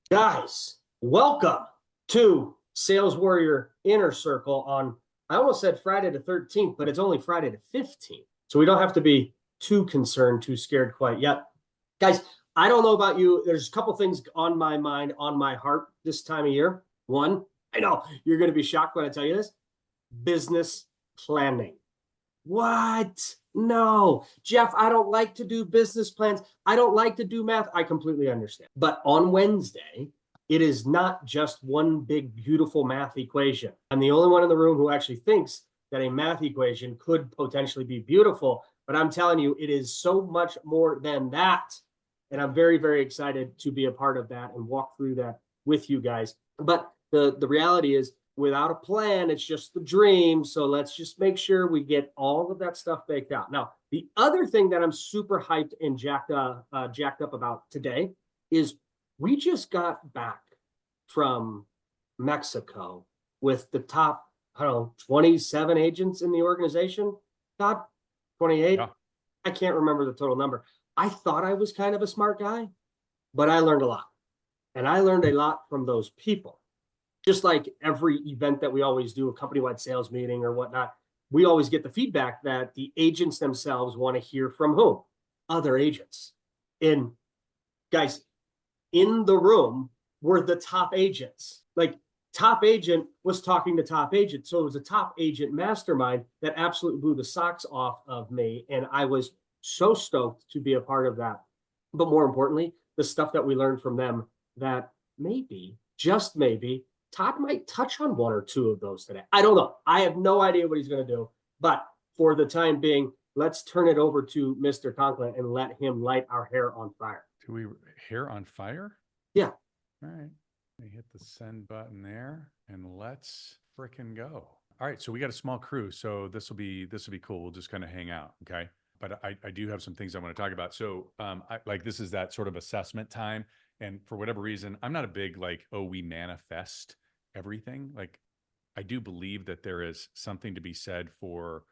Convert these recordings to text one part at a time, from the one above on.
Guys, welcome to Sales Warrior Inner Circle on, I almost said Friday the 13th, but it's only Friday the 15th. So we don't have to be too concerned, too scared quite yet. Guys, I don't know about you. There's a couple things on my mind, on my heart this time of year. One, I know you're going to be shocked when I tell you this, business planning. What? No, Jeff, I don't like to do business plans. I don't like to do math. I completely understand. But on Wednesday, it is not just one big, beautiful math equation. I'm the only one in the room who actually thinks that a math equation could potentially be beautiful. But I'm telling you, it is so much more than that. And I'm very, very excited to be a part of that and walk through that with you guys. But the reality is, without a plan, it's just the dream. So let's just make sure we get all of that stuff baked out. Now, the other thing that I'm super hyped and jacked up about today is we just got back from Mexico with the top, I don't know, 27 agents in the organization. Todd, 28? Yeah. I can't remember the total number. I thought I was kind of a smart guy, but I learned a lot. And I learned a lot from those people. Just like every event that we always do, a company-wide sales meeting or whatnot, we always get the feedback that the agents themselves want to hear from whom? Other agents. And guys, in the room were the top agents. Like, top agent was talking to top agent. So it was a top agent mastermind that absolutely blew the socks off of me. And I was so stoked to be a part of that. But more importantly, the stuff that we learned from them, that maybe, just maybe, Todd might touch on one or two of those today. I don't know. I have no idea what he's going to do. But for the time being, let's turn it over to Mr. Conklin and let him light our hair on fire. Do we hair on fire? Yeah. All right. Let me hit the send button there and let's fricking go. All right. So we got a small crew. So this will be cool. We'll just kind of hang out. Okay. But I do have some things I want to talk about. So this is that sort of assessment time. And for whatever reason, I'm not a big we manifest everything. Like, I do believe that there is something to be said for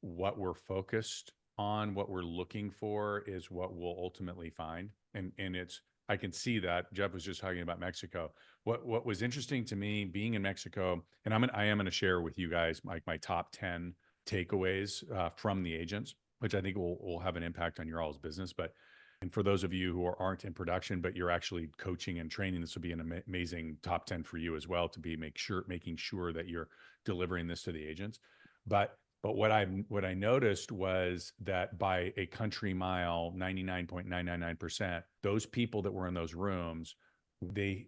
what we're focused on, what we're looking for is what we'll ultimately find. And it's, I can see that. Jeff was just talking about Mexico. What was interesting to me being in Mexico, and I am going to share with you guys my top 10 takeaways from the agents, which I think will have an impact on your all's business. And for those of you who aren't in production, but you're actually coaching and training, this would be an amazing top 10 for you as well to be making sure that you're delivering this to the agents. But what I noticed was that by a country mile, 99.999%, those people that were in those rooms, they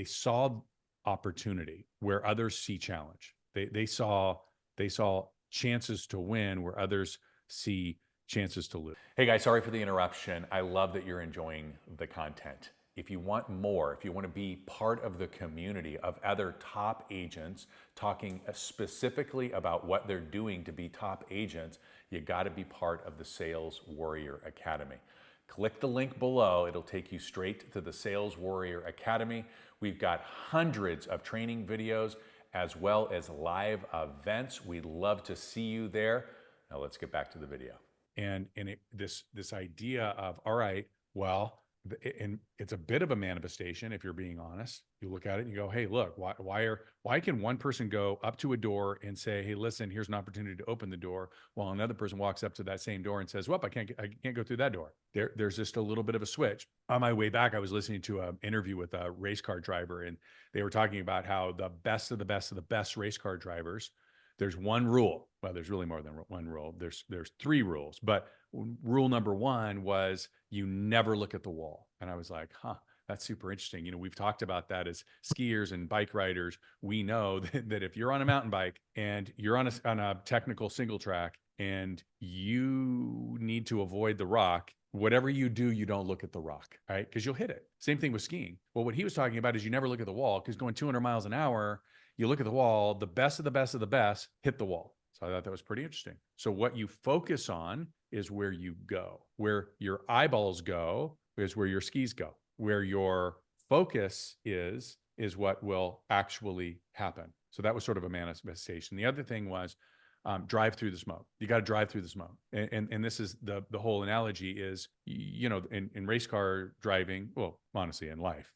saw opportunity where others see challenge. They saw chances to win where others see chances to lose. Hey guys, sorry for the interruption. I love that you're enjoying the content. If you want more, if you want to be part of the community of other top agents talking specifically about what they're doing to be top agents, you got to be part of the Sales Warrior Academy. Click the link below. It'll take you straight to the Sales Warrior Academy. We've got hundreds of training videos as well as live events. We'd love to see you there. Now let's get back to the video. And this idea of, all right, well, and it's a bit of a manifestation if you're being honest. You look at it and you go, hey, look, why can one person go up to a door and say, hey, listen, here's an opportunity to open the door, while another person walks up to that same door and says, well, I can't go through that door. There's just a little bit of a switch. On my way back, I was listening to an interview with a race car driver, and they were talking about how the best of the best of the best race car drivers, there's one rule. Well, there's really more than one rule. There's three rules, but rule number one was you never look at the wall. And I was like, that's super interesting. You know, we've talked about that as skiers and bike riders. We know that if you're on a mountain bike and you're on a technical single track and you need to avoid the rock, whatever you do, you don't look at the rock, right? Because you'll hit it. Same thing with skiing. Well, what he was talking about is you never look at the wall, because going 200 miles an hour, you look at the wall, the best of the best of the best hit the wall. So I thought that was pretty interesting. So what you focus on is where you go. Where your eyeballs go is where your skis go. Where your focus is what will actually happen. So that was sort of a manifestation. The other thing was drive through the smoke. You got to drive through the smoke. And this is the whole analogy is, you know, in race car driving, well, honestly, in life,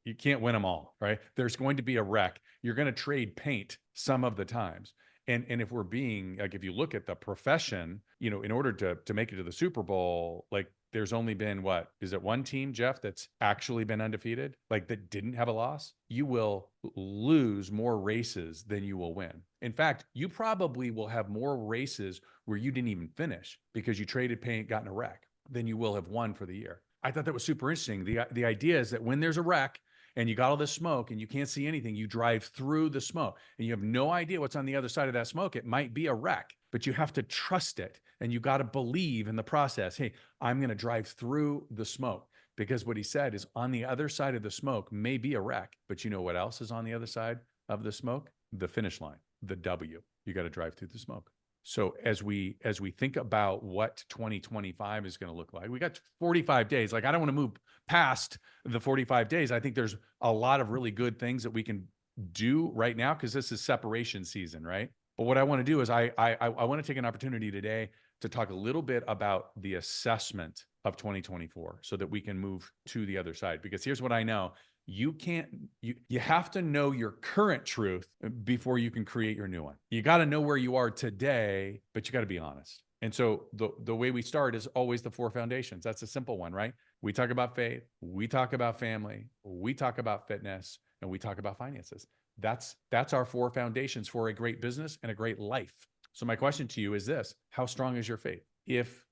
You can't win them all, right? There's going to be a wreck. You're going to trade paint some of the times. And if we're being like, if you look at the profession, in order to make it to the Super Bowl, like there's only been what is it one team, Jeff, that's actually been undefeated, like that didn't have a loss. You will lose more races than you will win. In fact, you probably will have more races where you didn't even finish because you traded paint, got in a wreck, than you will have won for the year. I thought that was super interesting. The idea is that when there's a wreck, and you got all this smoke and you can't see anything, you drive through the smoke and you have no idea what's on the other side of that smoke. It might be a wreck, but you have to trust it and you got to believe in the process. Hey, I'm going to drive through the smoke, because what he said is on the other side of the smoke may be a wreck, but you know what else is on the other side of the smoke? The finish line, the W. You got to drive through the smoke. So as we think about what 2025 is going to look like, we got 45 days. Like, I don't want to move past the 45 days. I think there's a lot of really good things that we can do right now because this is separation season, right? But what I want to do is I want to take an opportunity today to talk a little bit about the assessment of 2024 so that we can move to the other side. Because here's what I know. You have to know your current truth before you can create your new one. You got to know where you are today, but you got to be honest. And so the way we start is always the 4 foundations. That's a simple one, right? We talk about faith, we talk about family, we talk about fitness, and we talk about finances. That's our 4 foundations for a great business and a great life. So my question to you is this: how strong is your faith? If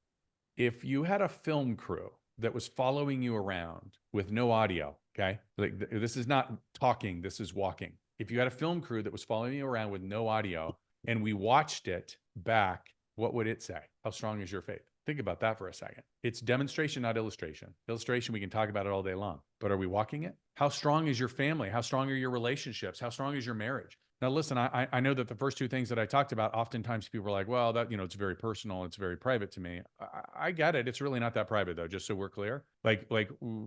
you had a film crew that was following you around with no audio, okay? Like, this is not talking, this is walking. If you had a film crew that was following you around with no audio and we watched it back, what would it say? How strong is your faith? Think about that for a second. It's demonstration, not illustration. Illustration, we can talk about it all day long, but are we walking it? How strong is your family? How strong are your relationships? How strong is your marriage? Now, listen, I know that the first 2 things that I talked about, oftentimes people are like, well, that, it's very personal. It's very private to me. I get it. It's really not that private though, just so we're clear. Like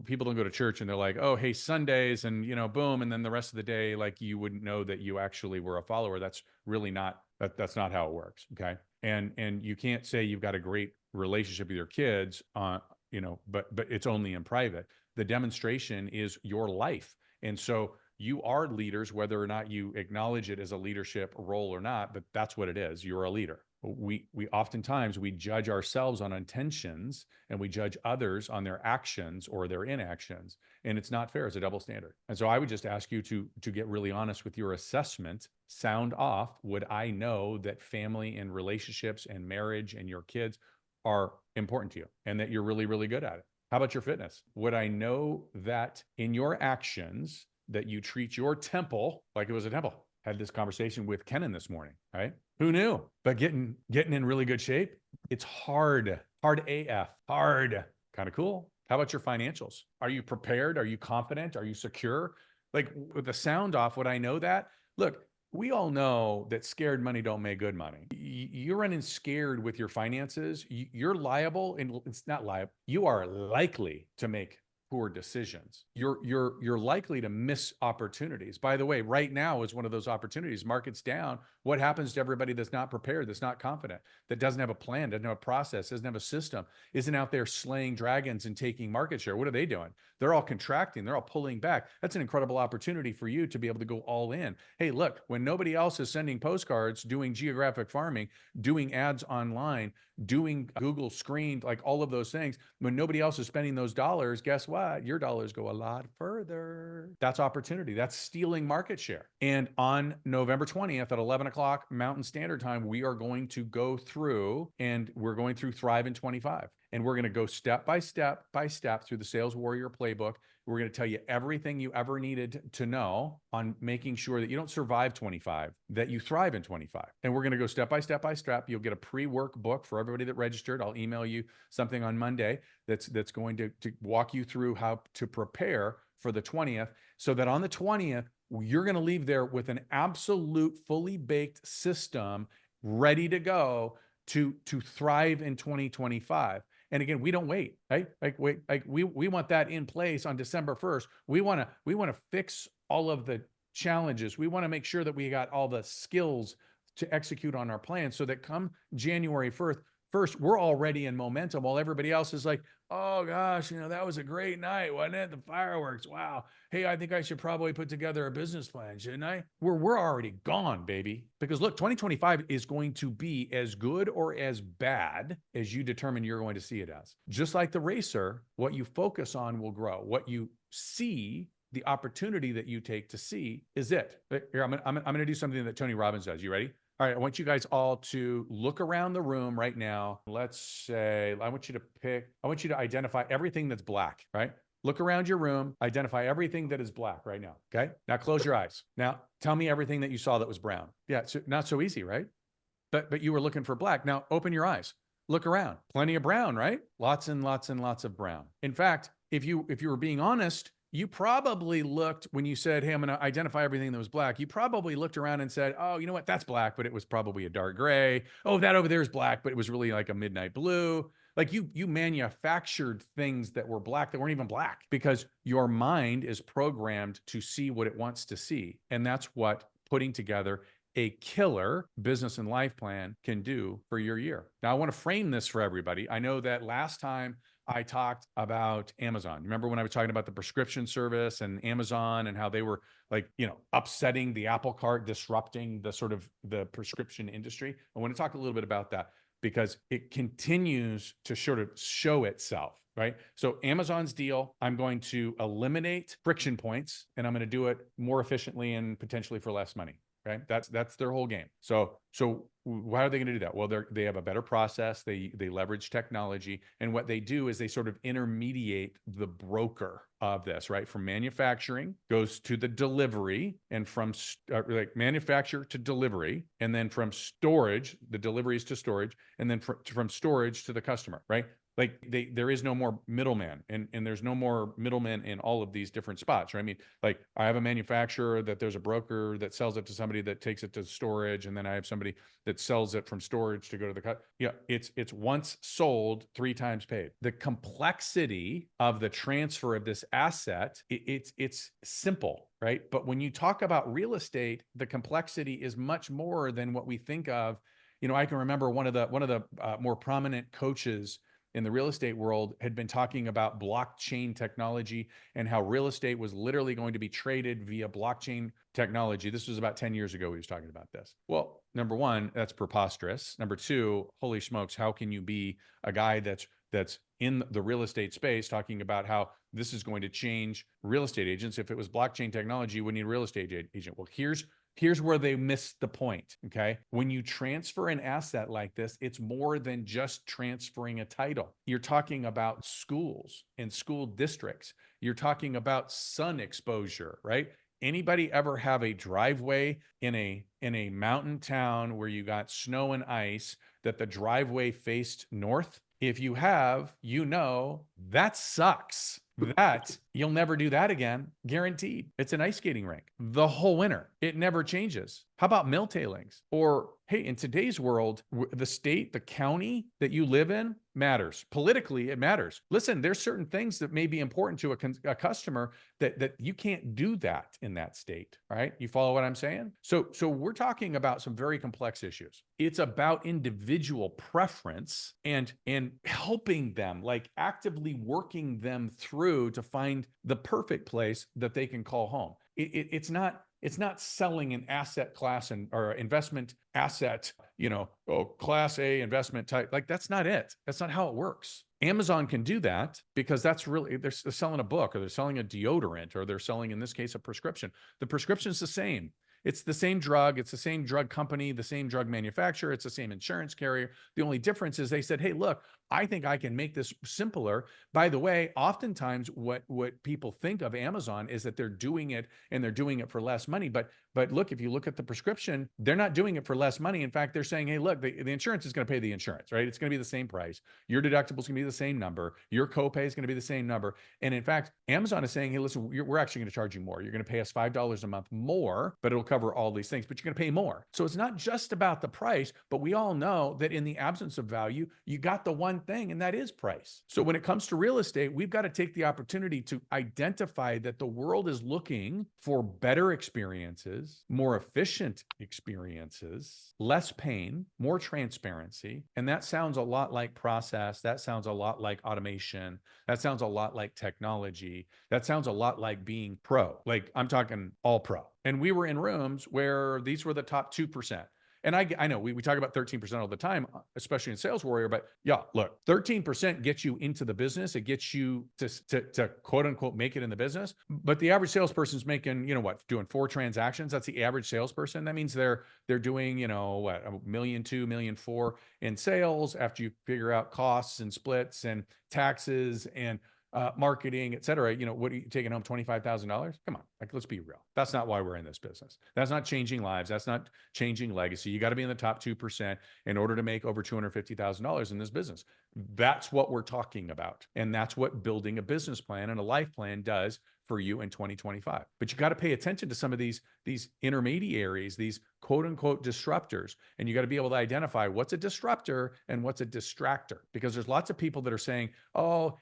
people don't go to church and they're like, oh, hey, Sundays and, boom. And then the rest of the day, like, you wouldn't know that you actually were a follower. That's really not, that's not how it works. Okay. And you can't say you've got a great relationship with your kids, but it's only in private. The demonstration is your life. And so you are leaders, whether or not you acknowledge it as a leadership role or not, but that's what it is. You're a leader. We oftentimes we judge ourselves on intentions and we judge others on their actions or their inactions. And it's not fair. It's a double standard. And so I would just ask you to get really honest with your assessment. Sound off. Would I know that family and relationships and marriage and your kids are important to you and that you're really, really good at it? How about your fitness? Would I know that in your actions that you treat your temple like it was a temple? Had this conversation with Kenan this morning, right? Who knew? But getting in really good shape, it's hard AF, hard. Kind of cool. How about your financials? Are you prepared? Are you confident? Are you secure? Like, with the sound off, would I know that? Look, we all know that scared money don't make good money. You're running scared with your finances. You're liable, and it's not liable. You are likely to make poor decisions. You're likely to miss opportunities. By the way, right now is one of those opportunities. Market's down. What happens to everybody that's not prepared, that's not confident, that doesn't have a plan, doesn't have a process, doesn't have a system, isn't out there slaying dragons and taking market share? What are they doing? They're all contracting. They're all pulling back. That's an incredible opportunity for you to be able to go all in. Hey, look, when nobody else is sending postcards, doing geographic farming, doing ads online, doing Google screened, like all of those things, when nobody else is spending those dollars, guess what? Your dollars go a lot further. That's opportunity. That's stealing market share. And on November 20th at 11 o'clock Mountain Standard Time, we are going to go through, and we're going through Thrive in 25. And we're going to go step by step through the Sales Warrior playbook. We're going to tell you everything you ever needed to know on making sure that you don't survive 25, that you thrive in 25. And we're going to go step by step. You'll get a pre-work book for everybody that registered. I'll email you something on Monday that's going to walk you through how to prepare for the 20th, so that on the 20th, you're going to leave there with an absolute fully baked system ready to go to thrive in 2025. And again, we don't wait, right? We want that in place on December 1st. We want to fix all of the challenges. We want to make sure that we got all the skills to execute on our plan so that come January 1st, first, we're already in momentum while everybody else is like, oh gosh, that was a great night, wasn't it? The fireworks. Wow. Hey, I think I should probably put together a business plan, shouldn't I? We're already gone, baby. Because look, 2025 is going to be as good or as bad as you determine you're going to see it as. Just like the racer, what you focus on will grow. What you see, the opportunity that you take to see is it. Here, I'm going to do something that Tony Robbins does. You ready? All right, I want you guys all to look around the room right now. Let's say, I want you to identify everything that's black, right? Look around your room, identify everything that is black right now, okay? Now close your eyes. Now tell me everything that you saw that was brown. Yeah, it's not so easy, right? But you were looking for black. Now open your eyes. Look around. Plenty of brown, right? Lots and lots and lots of brown. In fact, if you were being honest, you probably looked, when you said, hey, I'm going to identify everything that was black, you probably looked around and said, oh, you know what? That's black, but it was probably a dark gray. Oh, that over there is black, but it was really like a midnight blue. Like you manufactured things that were black that weren't even black because your mind is programmed to see what it wants to see. And that's what putting together a killer business and life plan can do for your year. Now, I want to frame this for everybody. I know that last time I talked about Amazon. Remember when I was talking about the prescription service and Amazon and how they were like, upsetting the apple cart, disrupting the sort of the prescription industry? I want to talk a little bit about that because it continues to sort of show itself, right? So Amazon's deal, I'm going to eliminate friction points and I'm going to do it more efficiently and potentially for less money. Right? That's their whole game. So how are they going to do that? Well, they have a better process. They leverage technology. And what they do is they sort of intermediate the broker of this, right? From manufacturing goes to the delivery, and from like manufacture to delivery, and then from storage, the deliveries to storage, and then from storage to the customer, right? Like there is no more middleman, and there's no more middleman in all of these different spots, right? I mean, like I have a manufacturer that there's a broker that sells it to somebody that takes it to storage, and then I have somebody that sells it from storage to go to the cut. Yeah, it's once sold, 3 times paid. The complexity of the transfer of this asset, it's simple, right? But when you talk about real estate, the complexity is much more than what we think of. I can remember one of the more prominent coaches in the real estate world had been talking about blockchain technology and how real estate was literally going to be traded via blockchain technology. This was about 10 years ago he was talking about this. Well, number one, that's preposterous. Number two, holy smokes, how can you be a guy that's in the real estate space talking about how this is going to change real estate agents? If it was blockchain technology, you wouldn't need a real estate agent. Well, here's where they missed the point, okay? When you transfer an asset like this, it's more than just transferring a title. You're talking about schools and school districts. You're talking about sun exposure, right? Anybody ever have a driveway in a mountain town where you got snow and ice that the driveway faced north? If you have, that sucks. That you'll never do that again, guaranteed. It's an ice skating rink the whole winter. It never changes. How about mill tailings? Or hey, in today's world, the state, the county that you live in matters. Politically, it matters. Listen, there's certain things that may be important to a customer that you can't do that in that state, right? You follow what I'm saying? So we're talking about some very complex issues. It's about individual preference and helping them, like actively working them through to find the perfect place that they can call home. It's not selling an asset class or investment asset, class A investment type. Like that's not it. That's not how it works. Amazon can do that because that's really, they're selling a book or they're selling a deodorant or they're selling, in this case, a prescription. The prescription is the same. It's the same drug. It's the same drug company, the same drug manufacturer. It's the same insurance carrier. The only difference is they said, hey, look, I think I can make this simpler. By the way, oftentimes what people think of Amazon is that they're doing it and they're doing it for less money. But look, if you look at the prescription, they're not doing it for less money. In fact, they're saying, hey, look, the insurance is going to pay the insurance, right? It's going to be the same price. Your deductible is going to be the same number. Your copay is going to be the same number. And in fact, Amazon is saying, hey, listen, we're actually going to charge you more. You're going to pay us $5 a month more, but it'll cover cover all these things, but you're going to pay more. So it's not just about the price, but we all know that in the absence of value, you got the one thing, and that is price. So when it comes to real estate, we've got to take the opportunity to identify that the world is looking for better experiences, more efficient experiences, less pain, more transparency. And that sounds a lot like process. That sounds a lot like automation. That sounds a lot like technology. That sounds a lot like being pro. Like I'm talking all pro. And we were in rooms where these were the top 2%. And I know we talk about 13% all the time, especially in Sales Warrior, but yeah, look, 13% gets you into the business. It gets you to quote unquote make it in the business. But the average salesperson's making, doing 4 transactions. That's the average salesperson. That means they're doing, $1.2 million, $1.4 million in sales after you figure out costs and splits and taxes and marketing, et cetera. What are you taking home? $25,000? Come on, let's be real. That's not why we're in this business. That's not changing lives. That's not changing legacy. You got to be in the top 2% in order to make over $250,000 in this business. That's what we're talking about. And that's what building a business plan and a life plan does for you in 2025. But you got to pay attention to some of these intermediaries, these quote unquote disruptors. And you got to be able to identify what's a disruptor and what's a distractor, because there's lots of people that are saying, oh,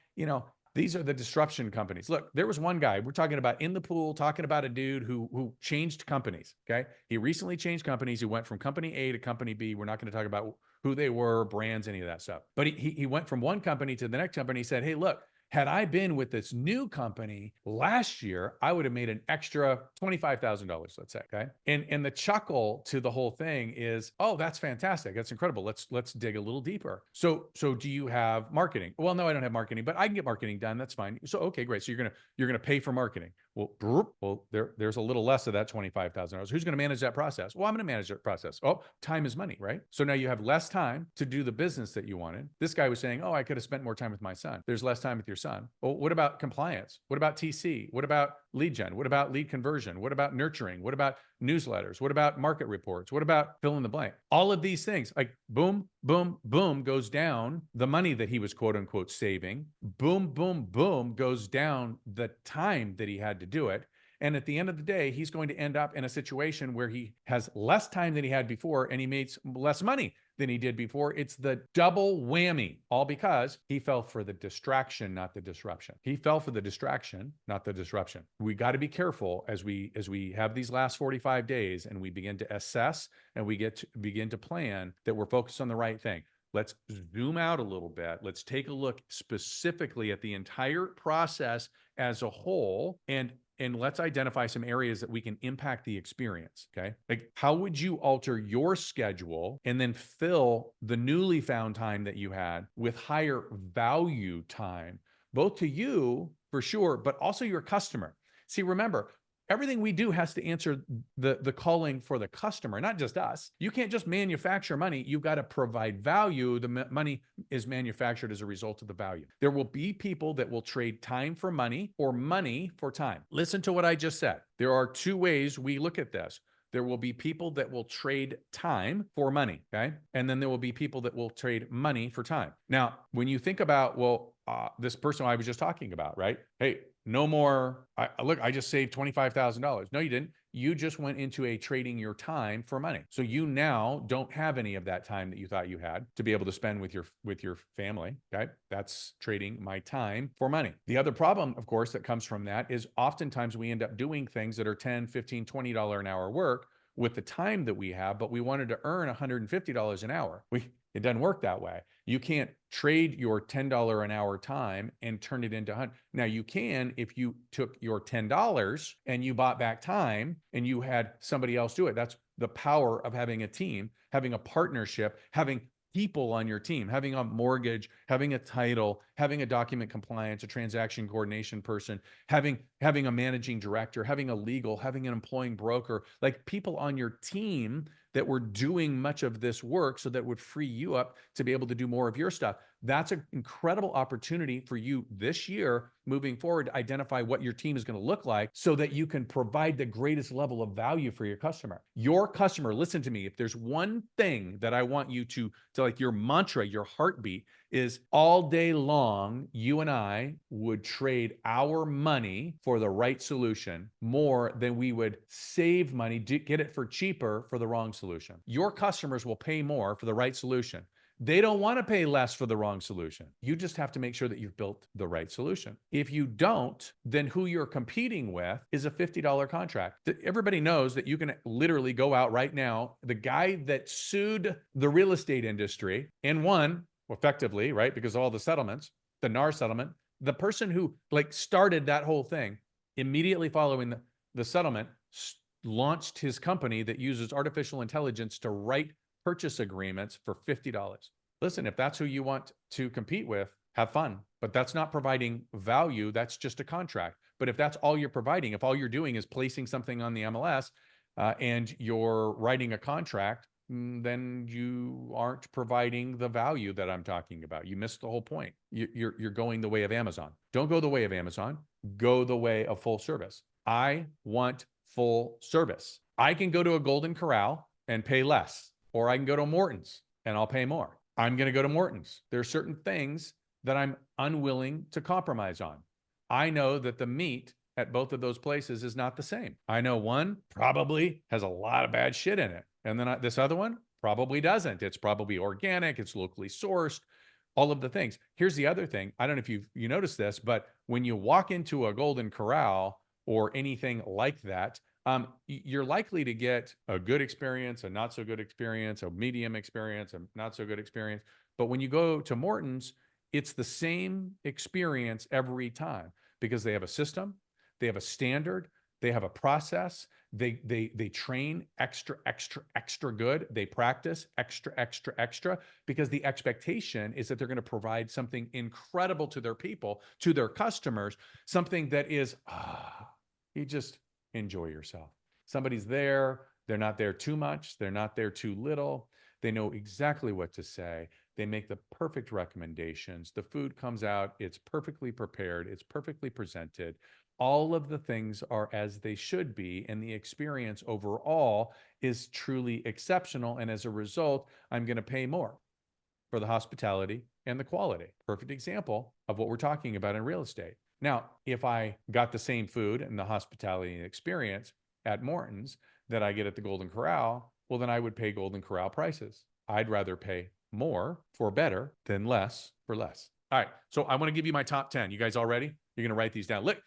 these are the disruption companies. Look, there was one guy we're talking about in the pool, talking about a dude who changed companies. Okay. He recently changed companies. He went from company A to company B. We're not going to talk about who they were, brands, any of that stuff. But he went from one company to the next company. He said, hey, look, had I been with this new company last year, I would have made an extra $25,000, let's say. Okay. And the chuckle to the whole thing is, oh, that's fantastic. That's incredible. Let's dig a little deeper. So do you have marketing? Well, no, I don't have marketing, but I can get marketing done. That's fine. So, okay, great. So you're going to pay for marketing. Well, there's a little less of that $25,000. Who's going to manage that process? Well, I'm going to manage that process. Oh, time is money, right? So now you have less time to do the business that you wanted. This guy was saying, oh, I could have spent more time with my son. There's less time with your son. Well, what about compliance? What about TC? What about lead gen? What about lead conversion? What about nurturing? What about newsletters? What about market reports? What about fill in the blank? All of these things, like boom, boom, boom, goes down the money that he was quote unquote saving. Boom, boom, boom goes down the time that he had to do it. And at the end of the day, he's going to end up in a situation where he has less time than he had before, and he makes less money than he did before. It's the double whammy, all because he fell for the distraction, not the disruption. He fell for the distraction, not the disruption. We got to be careful as we have these last 45 days and we begin to assess and we begin to plan that we're focused on the right thing. Let's zoom out a little bit. Let's take a look specifically at the entire process as a whole, and let's identify some areas that we can impact the experience, okay? Like, how would you alter your schedule and then fill the newly found time that you had with higher value time, both to you, for sure, but also your customer? See, remember, everything we do has to answer the calling for the customer, not just us. You can't just manufacture money. You've got to provide value. The money is manufactured as a result of the value. There will be people that will trade time for money or money for time. Listen to what I just said. There are 2 ways we look at this. There will be people that will trade time for money, okay? And then there will be people that will trade money for time. Now, when you think about, this person I was just talking about, right? Hey, no more, I just saved $25,000. No, you didn't. You just went into a trading your time for money. So you now don't have any of that time that you thought you had to be able to spend with your family, okay? That's trading my time for money. The other problem, of course, that comes from that is oftentimes we end up doing things that are $10, $15, $20 an hour work with the time that we have, but we wanted to earn $150 an hour. It doesn't work that way. You can't trade your $10 an hour time and turn it into 100. Now you can if you took your $10 and you bought back time and you had somebody else do it. That's the power of having a team, having a partnership, having people on your team, having a mortgage, having a title, having a document compliance, a transaction coordination person, having a managing director, having a legal, having an employing broker, like people on your team that were doing much of this work so that would free you up to be able to do more of your stuff. That's an incredible opportunity for you this year moving forward to identify what your team is going to look like so that you can provide the greatest level of value for your customer. Your customer, listen to me, if there's one thing that I want you to like your mantra, your heartbeat, is all day long, you and I would trade our money for the right solution more than we would save money, get it for cheaper for the wrong solution. Your customers will pay more for the right solution. They don't want to pay less for the wrong solution. You just have to make sure that you've built the right solution. If you don't, then who you're competing with is a $50 contract. Everybody knows that you can literally go out right now. The guy that sued the real estate industry and won effectively, right? Because of all the settlements, the NAR settlement, the person who started that whole thing immediately following the settlement launched his company that uses artificial intelligence to write purchase agreements for $50. Listen, if that's who you want to compete with, have fun, but that's not providing value. That's just a contract. But if that's all you're providing, if all you're doing is placing something on the MLS and you're writing a contract, then you aren't providing the value that I'm talking about. You missed the whole point. You're going the way of Amazon. Don't go the way of Amazon. Go the way of full service. I want full service. I can go to a Golden Corral and pay less. Or I can go to Morton's and I'll pay more. I'm going to go to Morton's. There are certain things that I'm unwilling to compromise on. I know that the meat at both of those places is not the same. I know one probably has a lot of bad shit in it. And then this other one probably doesn't. It's probably organic. It's locally sourced, all of the things. Here's the other thing. I don't know if you noticed this, but when you walk into a Golden Corral or anything like that, you're likely to get a good experience, a not so good experience, a medium experience, a not so good experience. But when you go to Morton's, it's the same experience every time because they have a system, they have a standard, they have a process, they train extra good, they practice extra because the expectation is that they're going to provide something incredible to their people, to their customers, something that is you just enjoy yourself. Somebody's there. They're not there too much. They're not there too little. They know exactly what to say. They make the perfect recommendations. The food comes out. It's perfectly prepared. It's perfectly presented. All of the things are as they should be. And the experience overall is truly exceptional. And as a result, I'm going to pay more for the hospitality and the quality. Perfect example of what we're talking about in real estate. Now, if I got the same food and the hospitality and experience at Morton's that I get at the Golden Corral, well, then I would pay Golden Corral prices. I'd rather pay more for better than less for less. All right. So I want to give you my top 10. You guys all ready? You're going to write these down. Look,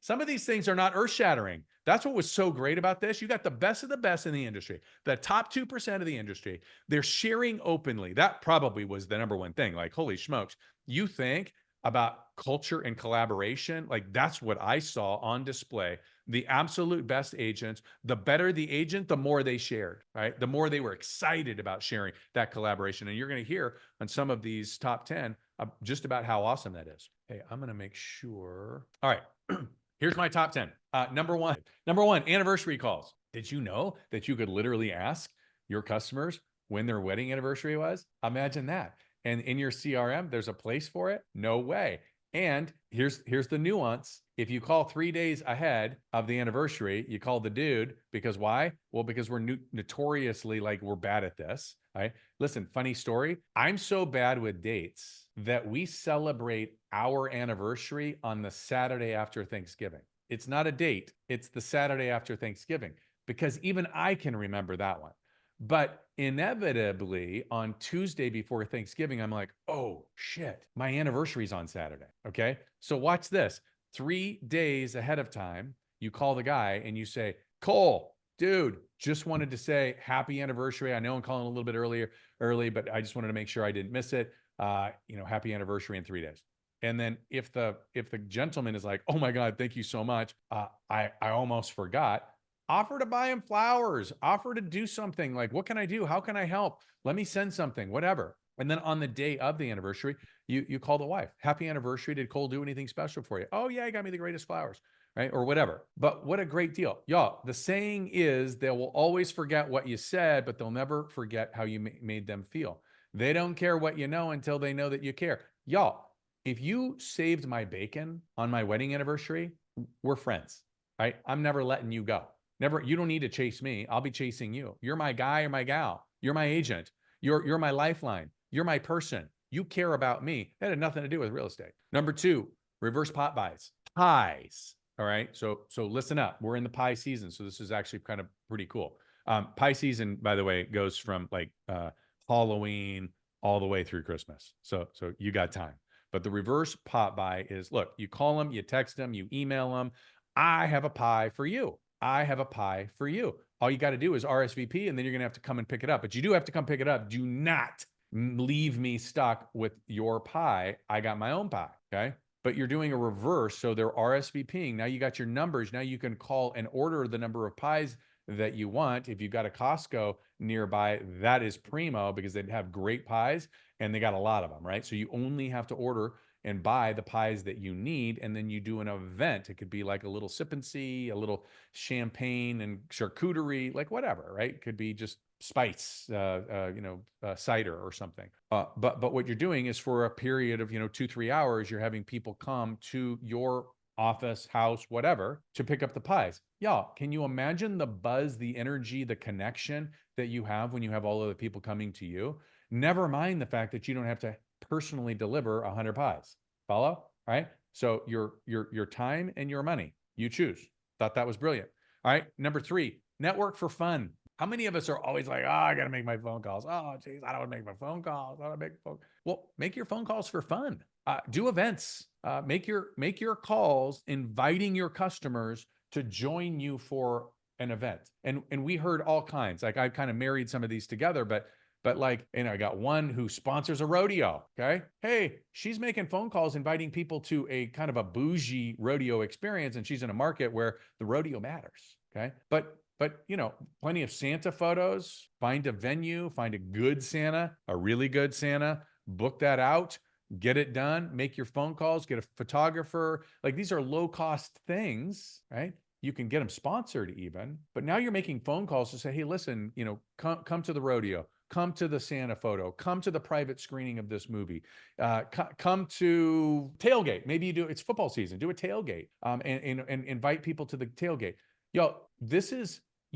some of these things are not earth-shattering. That's what was so great about this. You got the best of the best in the industry, the top 2% of the industry. They're sharing openly. That probably was the number one thing. Like, holy smokes. You think about culture and collaboration, like that's what I saw on display. The absolute best agents, the better the agent, the more they shared, right? The more they were excited about sharing that collaboration. And you're going to hear on some of these top 10 just about how awesome that is. Hey, I'm going to make sure. All right, here's my top 10. Number one, anniversary calls. Did you know that you could literally ask your customers when their wedding anniversary was? Imagine that. And in your CRM, there's a place for it? No way. And here's the nuance. If you call 3 days ahead of the anniversary, you call the dude because why? Well, because we're notoriously we're bad at this, right? Listen, funny story. I'm so bad with dates that we celebrate our anniversary on the Saturday after Thanksgiving. It's not a date. It's the Saturday after Thanksgiving because even I can remember that one. But inevitably on Tuesday before Thanksgiving, I'm like, oh shit, my anniversary's on Saturday. Okay. So watch this. 3 days ahead of time, you call the guy and you say, Cole, dude, just wanted to say happy anniversary. I know I'm calling a little bit early, but I just wanted to make sure I didn't miss it. Happy anniversary in 3 days. And then if the gentleman is like, oh my God, thank you so much. I almost forgot. Offer to buy him flowers, offer to do something like, what can I do? How can I help? Let me send something, whatever. And then on the day of the anniversary, you call the wife. Happy anniversary. Did Cole do anything special for you? Oh yeah, he got me the greatest flowers, right? Or whatever. But what a great deal. Y'all, the saying is they will always forget what you said, but they'll never forget how you made them feel. They don't care what you know until they know that you care. Y'all, if you saved my bacon on my wedding anniversary, we're friends, right? I'm never letting you go. Never, you don't need to chase me. I'll be chasing you. You're my guy or my gal. You're my agent. You're my lifeline. You're my person. You care about me. That had nothing to do with real estate. Number two, reverse pot buys. Pies. All right. So listen up. We're in the pie season. So this is actually kind of pretty cool. Pie season, by the way, goes from like Halloween all the way through Christmas. So you got time. But the reverse pot buy is, look, you call them, you text them, you email them. I have a pie for you. I have a pie for you. All you got to do is RSVP, and then you're going to have to come and pick it up. But you do have to come pick it up. Do not leave me stuck with your pie. I got my own pie. Okay. But you're doing a reverse. So they're RSVPing. Now you got your numbers. Now you can call and order the number of pies that you want. If you've got a Costco nearby, that is primo, because they have great pies and they got a lot of them, right? So you only have to order and buy the pies that you need, and then you do an event. It could be like a little sip and see, a little champagne and charcuterie, like whatever, right? It could be just spice, cider or something. But what you're doing is, for a period of 2-3 hours, you're having people come to your office, house, whatever, to pick up the pies. Y'all, can you imagine the buzz, the energy, the connection that you have when you have all of the people coming to you? Never mind the fact that you don't have to personally deliver 100 pies. Follow? All right. So your time and your money, you choose. Thought that was brilliant. All right. Number 3, network for fun. How many of us are always like, oh, I got to make my phone calls. Oh, geez, I don't want to make my phone calls. I don't make phone. Well, make your phone calls for fun. Do events. Make your calls inviting your customers to join you for an event. And we heard all kinds. Like, I've kind of married some of these together, but like, I got one who sponsors a rodeo. Okay. Hey, she's making phone calls, inviting people to a kind of a bougie rodeo experience. And she's in a market where the rodeo matters. Okay. But plenty of Santa photos. Find a venue, find a good Santa, a really good Santa, book that out, get it done, make your phone calls, get a photographer. Like, these are low cost things, right? You can get them sponsored even, but now you're making phone calls to say, hey, listen, come to the rodeo, come to the Santa photo, come to the private screening of this movie, come to tailgate. Maybe it's football season, do a tailgate, and invite people to the tailgate.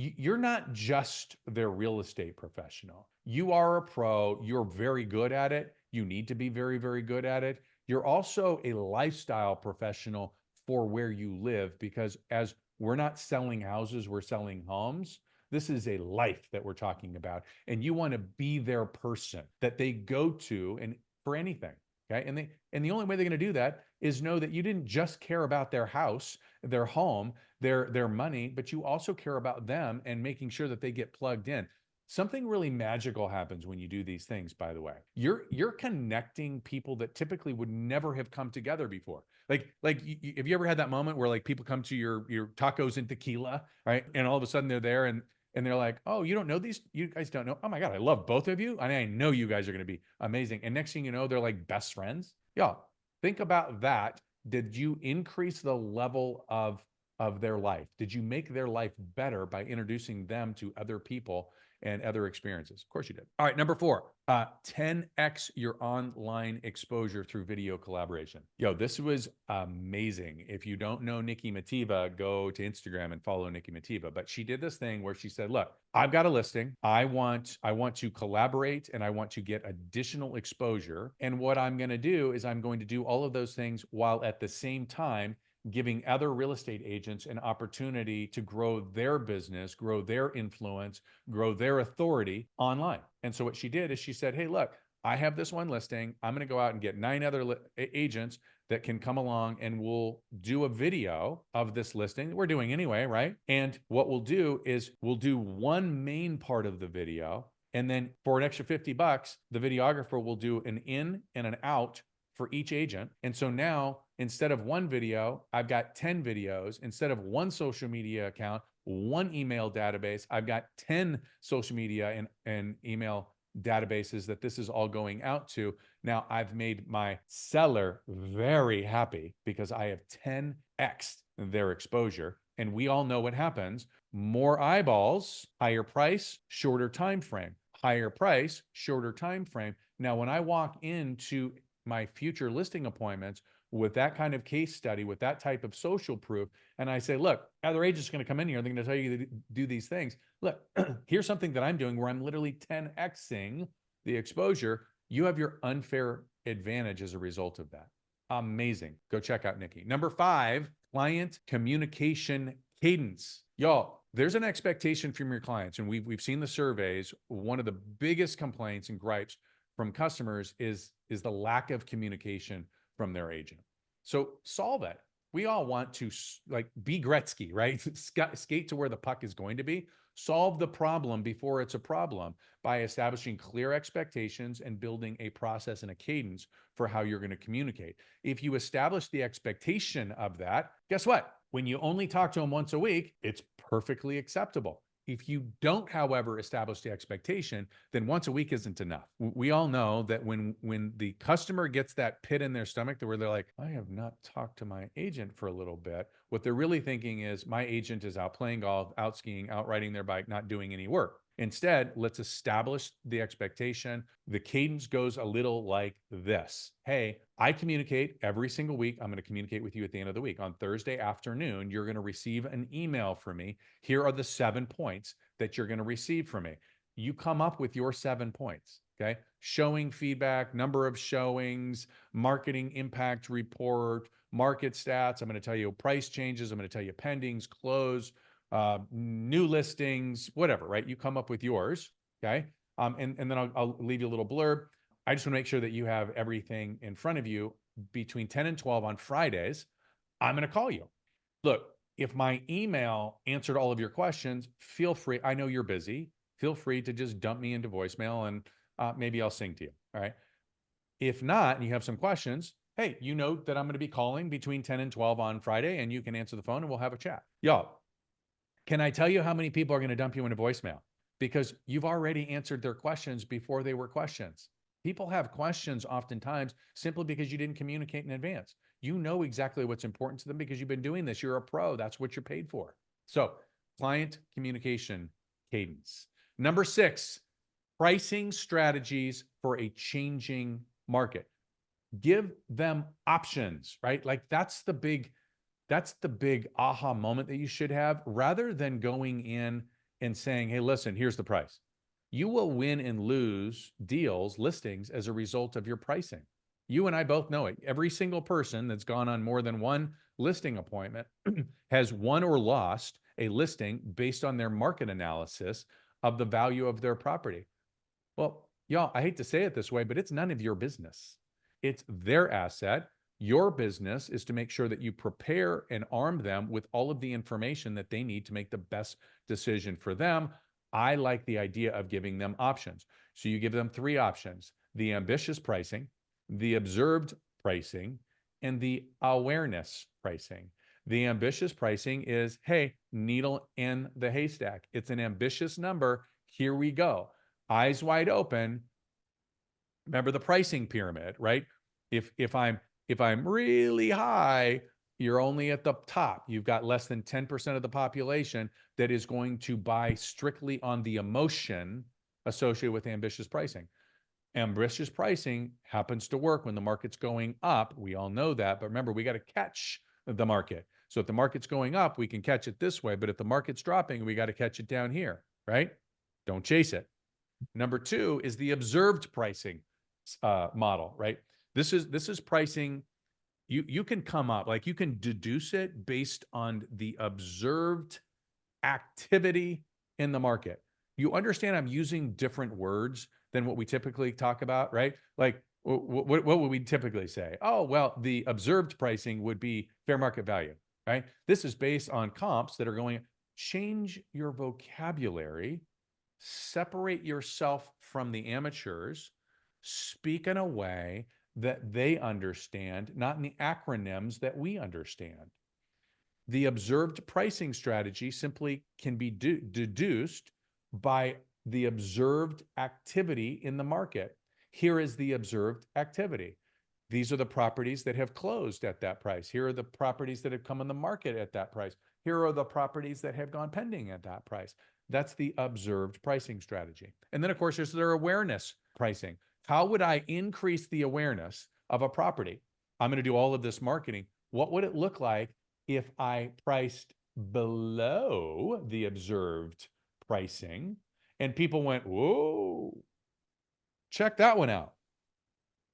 You're not just their real estate professional. You are a pro. You're very good at it. You need to be very, very good at it. You're also a lifestyle professional for where you live, because as we're not selling houses, we're selling homes. This is a life that we're talking about. And you want to be their person that they go to, and for anything. Okay. And the only way they're going to do that is know that you didn't just care about their house, their home, their money, but you also care about them and making sure that they get plugged in. Something really magical happens when you do these things, by the way. You're connecting people that typically would never have come together before. Like have you ever had that moment where, like, people come to your tacos and tequila, right? And all of a sudden they're there, and they're like, oh, you don't know these? You guys don't know? Oh my God, I love both of you. I know you guys are going to be amazing. And next thing you know, they're like best friends. Y'all, think about that. Did you increase the level of their life? Did you make their life better by introducing them to other people and other experiences? Of course you did. All right, number 4, 10x your online exposure through video collaboration. This was amazing. If you don't know Nikki Mativa, go to Instagram and follow Nikki Mativa. But she did this thing where she said, look, I've got a listing. I want to collaborate, and I want to get additional exposure. And what I'm going to do is I'm going to do all of those things while at the same time giving other real estate agents an opportunity to grow their business, grow their influence, grow their authority online. And so what she did is she said, hey, look, I have this one listing. I'm going to go out and get 9 other agents that can come along, and we'll do a video of this listing that we're doing anyway, right? And what we'll do is we'll do one main part of the video, and then for an extra $50, the videographer will do an in and an out for each agent. And so now, instead of one video, I've got 10 videos. Instead of one social media account, one email database, I've got 10 social media and email databases that this is all going out to. Now, I've made my seller very happy because I have 10x their exposure. And we all know what happens. More eyeballs, higher price, shorter time frame. Higher price, shorter time frame. Now, when I walk into my future listing appointments with that kind of case study, with that type of social proof, and I say, look, other agents are going to come in here, they're going to tell you to do these things. Look, here's something that I'm doing where I'm literally 10xing the exposure. You have your unfair advantage as a result of that. Amazing. Go check out Nikki. Number 5, client communication cadence. Y'all, there's an expectation from your clients, and we've seen the surveys. One of the biggest complaints and gripes from customers is the lack of communication from their agent. So solve it. We all want to like be Gretzky, right? Skate to where the puck is going to be. Solve the problem before it's a problem by establishing clear expectations and building a process and a cadence for how you're going to communicate. If you establish the expectation of that, guess what? When you only talk to them once a week, it's perfectly acceptable. If you don't, however, establish the expectation, then once a week isn't enough. We all know that when the customer gets that pit in their stomach where they're like, I have not talked to my agent for a little bit, what they're really thinking is my agent is out playing golf, out skiing, out riding their bike, not doing any work. Instead, let's establish the expectation. The cadence goes a little like this. Hey, I communicate every single week. I'm going to communicate with you at the end of the week. On Thursday afternoon, you're going to receive an email from me. Here are the 7 points that you're going to receive from me. You come up with your 7 points, okay? Showing feedback, number of showings, marketing impact report, market stats. I'm going to tell you price changes. I'm going to tell you pendings, close, new listings, whatever, right? You come up with yours, okay? And then I'll leave you a little blurb. I just want to make sure that you have everything in front of you between 10 and 12 on Fridays. I'm going to call you. Look, if my email answered all of your questions, feel free. I know you're busy. Feel free to just dump me into voicemail and maybe I'll sing to you, all right? If not, and you have some questions, hey, you know that I'm going to be calling between 10 and 12 on Friday and you can answer the phone and we'll have a chat. Y'all, can I tell you how many people are going to dump you into voicemail? Because you've already answered their questions before they were questions. People have questions oftentimes simply because you didn't communicate in advance. You know exactly what's important to them because you've been doing this. You're a pro. That's what you're paid for. So, client communication cadence. Number 6, pricing strategies for a changing market. Give them options, right? Like that's the big aha moment that you should have, rather than going in and saying, hey, listen, here's the price. You will win and lose deals, listings as a result of your pricing. You and I both know it. Every single person that's gone on more than one listing appointment has won or lost a listing based on their market analysis of the value of their property. Well, y'all, I hate to say it this way, but it's none of your business. It's their asset. Your business is to make sure that you prepare and arm them with all of the information that they need to make the best decision for them. I like the idea of giving them options. So you give them 3 options: the ambitious pricing, the observed pricing, and the awareness pricing. The ambitious pricing is, hey, needle in the haystack. It's an ambitious number. Here we go. Eyes wide open. Remember the pricing pyramid, right? If I'm really high, you're only at the top. You've got less than 10% of the population that is going to buy strictly on the emotion associated with ambitious pricing. Ambitious pricing happens to work when the market's going up. We all know that, but remember, we got to catch the market. So if the market's going up, we can catch it this way, but if the market's dropping, we got to catch it down here, right? Don't chase it. Number 2 is the observed pricing model, right? This is pricing. You can come up, like you can deduce it based on the observed activity in the market. You understand I'm using different words than what we typically talk about, right? Like what would we typically say? Oh, well, the observed pricing would be fair market value, right? This is based on comps that are going, change your vocabulary, separate yourself from the amateurs, speak in a way that they understand, not in the acronyms that we understand. The observed pricing strategy simply can be deduced by the observed activity in the market. Here is the observed activity. These are the properties that have closed at that price. Here are the properties that have come on the market at that price. Here are the properties that have gone pending at that price. That's the observed pricing strategy. And then, of course, there's their awareness pricing. How would I increase the awareness of a property? I'm going to do all of this marketing. What would it look like if I priced below the observed pricing and people went, whoa, check that one out?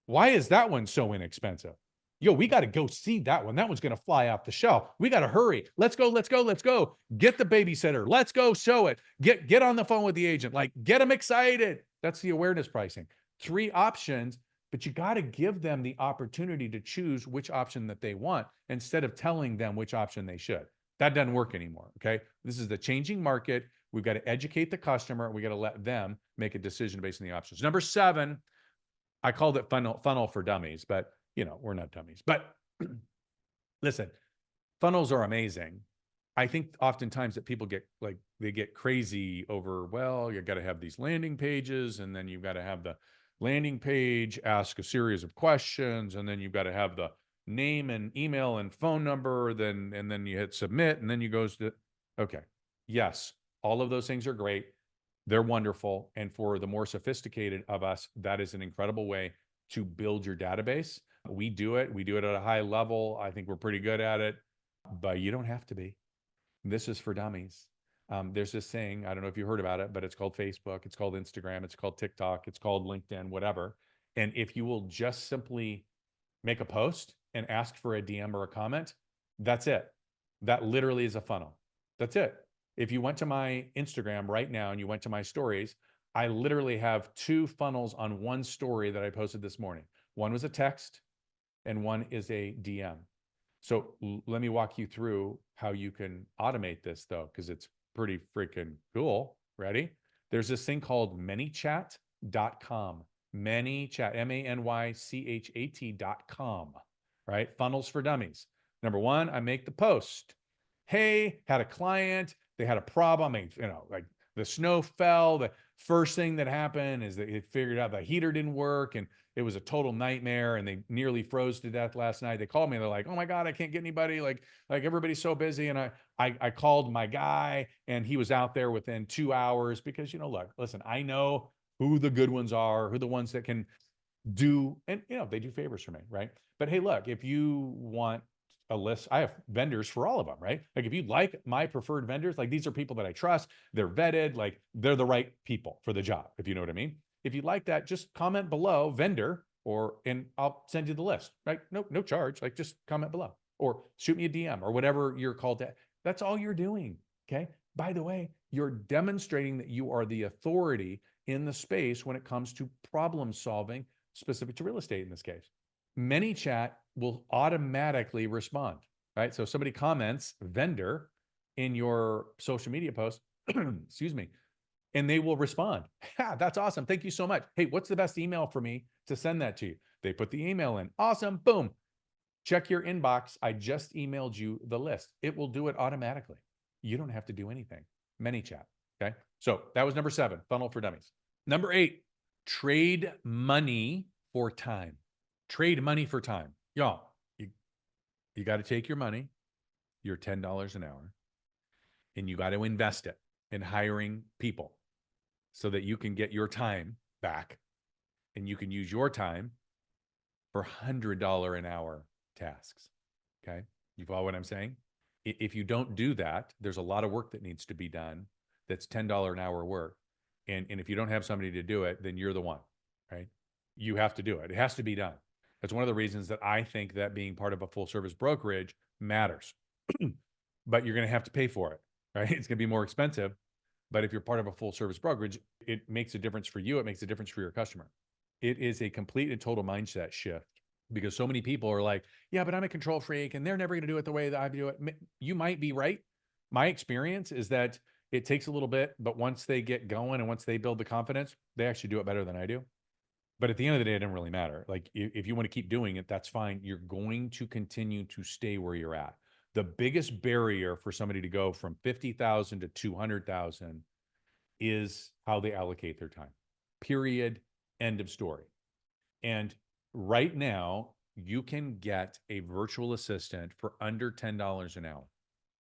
Why is that one so inexpensive? Yo, we got to go see that one. That one's going to fly off the shelf. We got to hurry. Let's go, let's go, let's go. Get the babysitter. Let's go show it. Get on the phone with the agent. Like, get them excited. That's the awareness pricing. 3 options, but you got to give them the opportunity to choose which option that they want instead of telling them which option they should. That doesn't work anymore, okay? This is the changing market. We've got to educate the customer. We got to let them make a decision based on the options. Number 7, I called it funnel for dummies, but we're not dummies. But listen, funnels are amazing. I think oftentimes that people they get crazy over, well, you got to have these landing pages, and then you've got to have the landing page ask a series of questions, and then you've got to have the name and email and phone number, and then you hit submit, and then you goes to, okay, yes, all of those things are great. They're wonderful. And for the more sophisticated of us, that is an incredible way to build your database. We do it. We do it at a high level. I think we're pretty good at it, but you don't have to be. This is for dummies. There's this thing, I don't know if you heard about it, but it's called Facebook. It's called Instagram. It's called TikTok. It's called LinkedIn, whatever. And if you will just simply make a post and ask for a DM or a comment, that's it. That literally is a funnel. That's it. If you went to my Instagram right now and you went to my stories, I literally have 2 funnels on one story that I posted this morning. One was a text and one is a DM. So let me walk you through how you can automate this though, because it's pretty freaking cool. Ready? There's this thing called manychat.com. Manychat, MANYCHAT.com, right? Funnels for dummies. Number 1, I make the post. Hey, had a client, they had a problem. Like the snow fell. The first thing that happened is they figured out the heater didn't work and it was a total nightmare and they nearly froze to death last night. They called me and they're like, oh my God, I can't get anybody. Like everybody's so busy. And I called my guy and he was out there within 2 hours because, look, listen, I know who the good ones are, who the ones that can do, and they do favors for me, right? But hey, look, if you want a list, I have vendors for all of them, right? Like if you'd like my preferred vendors, like these are people that I trust, they're vetted, like they're the right people for the job, if you know what I mean. If you'd like that, just comment below vendor and I'll send you the list, right? No charge, like just comment below or shoot me a DM or whatever you're called to. That's all you're doing, okay? By the way, you're demonstrating that you are the authority in the space when it comes to problem solving specific to real estate in this case. ManyChat will automatically respond, right? So if somebody comments vendor in your social media post, excuse me, and they will respond. That's awesome. Thank you so much. Hey, what's the best email for me to send that to you? They put the email in. Awesome. Boom. Check your inbox. I just emailed you the list. It will do it automatically. You don't have to do anything. ManyChat. Okay. So that was number 7, funnel for dummies. Number 8, trade money for time. Trade money for time. Y'all, you got to take your money, your $10 an hour, and you got to invest it in hiring people so that you can get your time back and you can use your time for $100 an hour tasks. Okay. You follow what I'm saying? If you don't do that, there's a lot of work that needs to be done. That's $10 an hour work. And if you don't have somebody to do it, then you're the one, right? You have to do it. It has to be done. That's one of the reasons that I think that being part of a full service brokerage matters, but you're going to have to pay for it, right? It's going to be more expensive. But if you're part of a full service brokerage, it makes a difference for you. It makes a difference for your customer. It is a complete and total mindset shift because so many people are like, yeah, but I'm a control freak and they're never going to do it the way that I do it. You might be right. My experience is that it takes a little bit, but once they get going and once they build the confidence, they actually do it better than I do. But at the end of the day, it doesn't really matter. Like if you want to keep doing it, that's fine. You're going to continue to stay where you're at. The biggest barrier for somebody to go from 50,000 to 200,000 is how they allocate their time. Period. End of story. And right now, you can get a virtual assistant for under $10 an hour.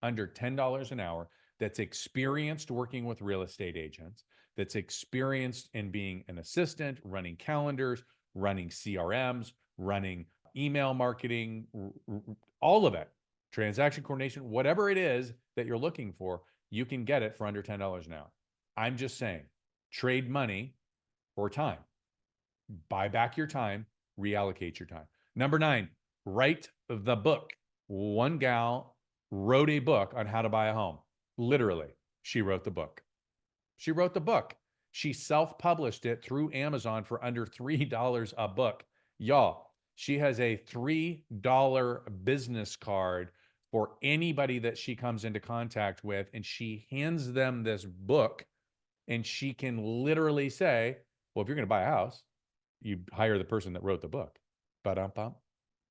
Under $10 an hour that's experienced working with real estate agents, that's experienced in being an assistant, running calendars, running CRMs, running email marketing, all of it, transaction coordination, whatever it is that you're looking for, you can get it for under $10 an hour. I'm just saying, trade money for time. Buy back your time reallocate your time. Number 9, write the book. One gal wrote a book on how to buy a home. Literally, she wrote the book. She wrote the book. She self-published it through Amazon for under $3 a book. Y'all, she has a $3 business card for anybody that she comes into contact with, and she hands them this book, and she can literally say, well, if you're going to buy a house, you hire the person that wrote the book. Ba-dum-bum.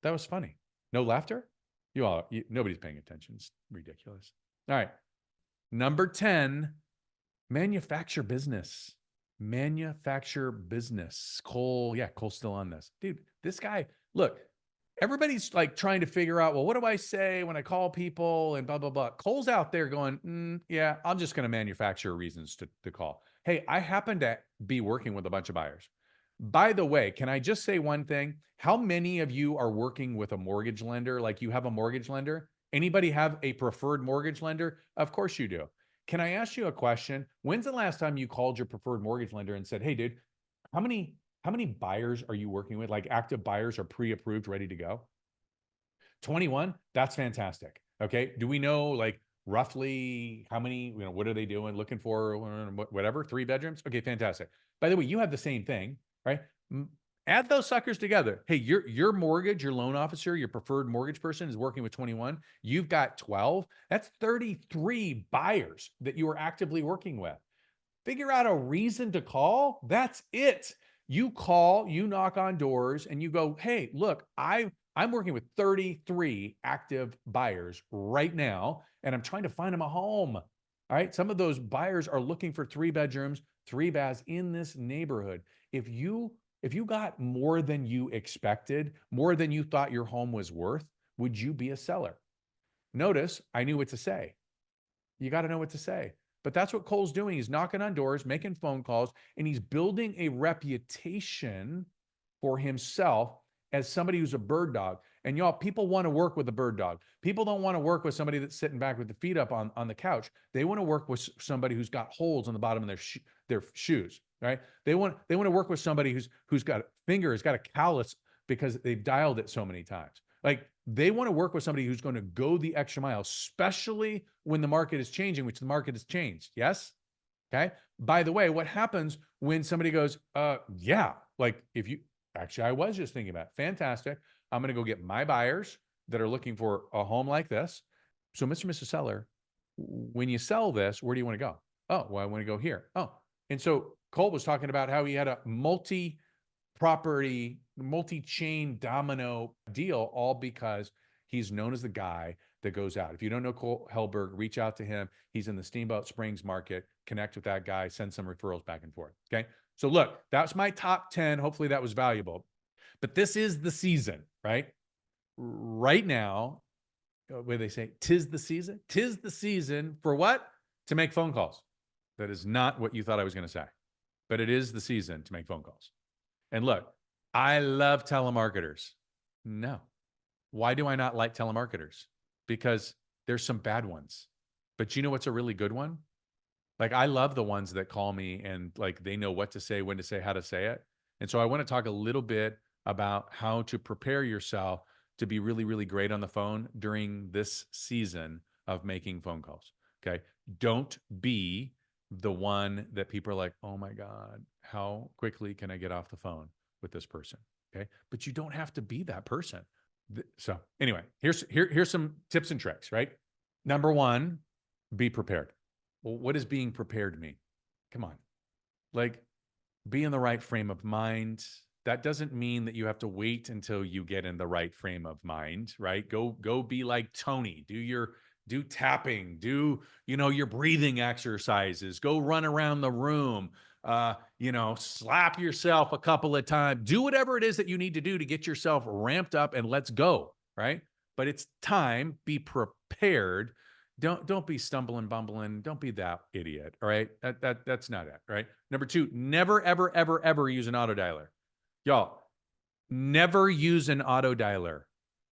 That was funny. No laughter? Nobody's paying attention. It's ridiculous. All right. Number 10, manufacture business. Manufacture business. Cole's still on this. Dude, this guy, look, everybody's like trying to figure out, well, what do I say when I call people and blah, blah, blah. Cole's out there going, yeah, I'm just going to manufacture reasons to call. Hey, I happen to be working with a bunch of buyers. By the way, can I just say one thing? How many of you are working with a mortgage lender? Like you have a mortgage lender? Anybody have a preferred mortgage lender? Of course you do. Can I ask you a question? When's the last time you called your preferred mortgage lender and said, hey, dude, how many buyers are you working with? Like active buyers are pre-approved, ready to go? 21? That's fantastic. Okay. Do we know like roughly how many, what are they doing? Looking for whatever, 3 bedrooms? Okay, fantastic. By the way, you have the same thing, right? Add those suckers together. Hey, your mortgage, your loan officer, your preferred mortgage person is working with 21. You've got 12. That's 33 buyers that you are actively working with. Figure out a reason to call. That's it. You call, you knock on doors, and you go, hey, look, I'm working with 33 active buyers right now, and I'm trying to find them a home. All right. Some of those buyers are looking for 3 bedrooms, 3 baths in this neighborhood. If you got more than you expected, more than you thought your home was worth, would you be a seller? Notice I knew what to say. You got to know what to say. But that's what Cole's doing. He's knocking on doors, making phone calls, and he's building a reputation for himself as somebody who's a bird dog. And y'all, people want to work with a bird dog. People don't want to work with somebody that's sitting back with the feet up on the couch. They want to work with somebody who's got holes on the bottom of their shoes, right? They want to work with somebody who's got a finger, has got a callus because they've dialed it so many times. Like they want to work with somebody who's going to go the extra mile, especially when the market is changing, which the market has changed. Yes. Okay. By the way, what happens when somebody goes, yeah, like actually, I was just thinking about it. Fantastic. I'm going to go get my buyers that are looking for a home like this. So Mr. and Mrs. Seller, when you sell this, where do you want to go? Oh, well, I want to go here. Oh, and so Cole was talking about how he had a multi-property, multi-chain domino deal, all because he's known as the guy that goes out. If you don't know Cole Helberg, reach out to him. He's in the Steamboat Springs market. Connect with that guy, send some referrals back and forth. Okay. So look, that's my top 10. Hopefully that was valuable. But this is the season, right? Right now, where they say, 'tis the season. 'Tis the season for what? To make phone calls. That is not what you thought I was going to say. But it is the season to make phone calls. And look, I love telemarketers. No. Why do I not like telemarketers? Because there's some bad ones. But you know what's a really good one? Like I love the ones that call me and like they know what to say, when to say, how to say it. And so I want to talk a little bit about how to prepare yourself to be really, really great on the phone during this season of making phone calls. Okay. Don't be the one that people are like, oh my God, how quickly can I get off the phone with this person? Okay. But you don't have to be that person. So anyway, here's some tips and tricks, right? Number 1, be prepared. Well, what does being prepared mean? Come on. Like be in the right frame of mind. That doesn't mean that you have to wait until you get in the right frame of mind, right? Go be like Tony, do tapping, do, your breathing exercises, go run around the room, slap yourself a couple of times, do whatever it is that you need to do to get yourself ramped up and let's go, right? But it's time, be prepared. Don't be stumbling, bumbling. Don't be that idiot. All right. That's not it. Right. Number 2, never, ever, ever, ever use an auto dialer. Y'all, never use an auto dialer.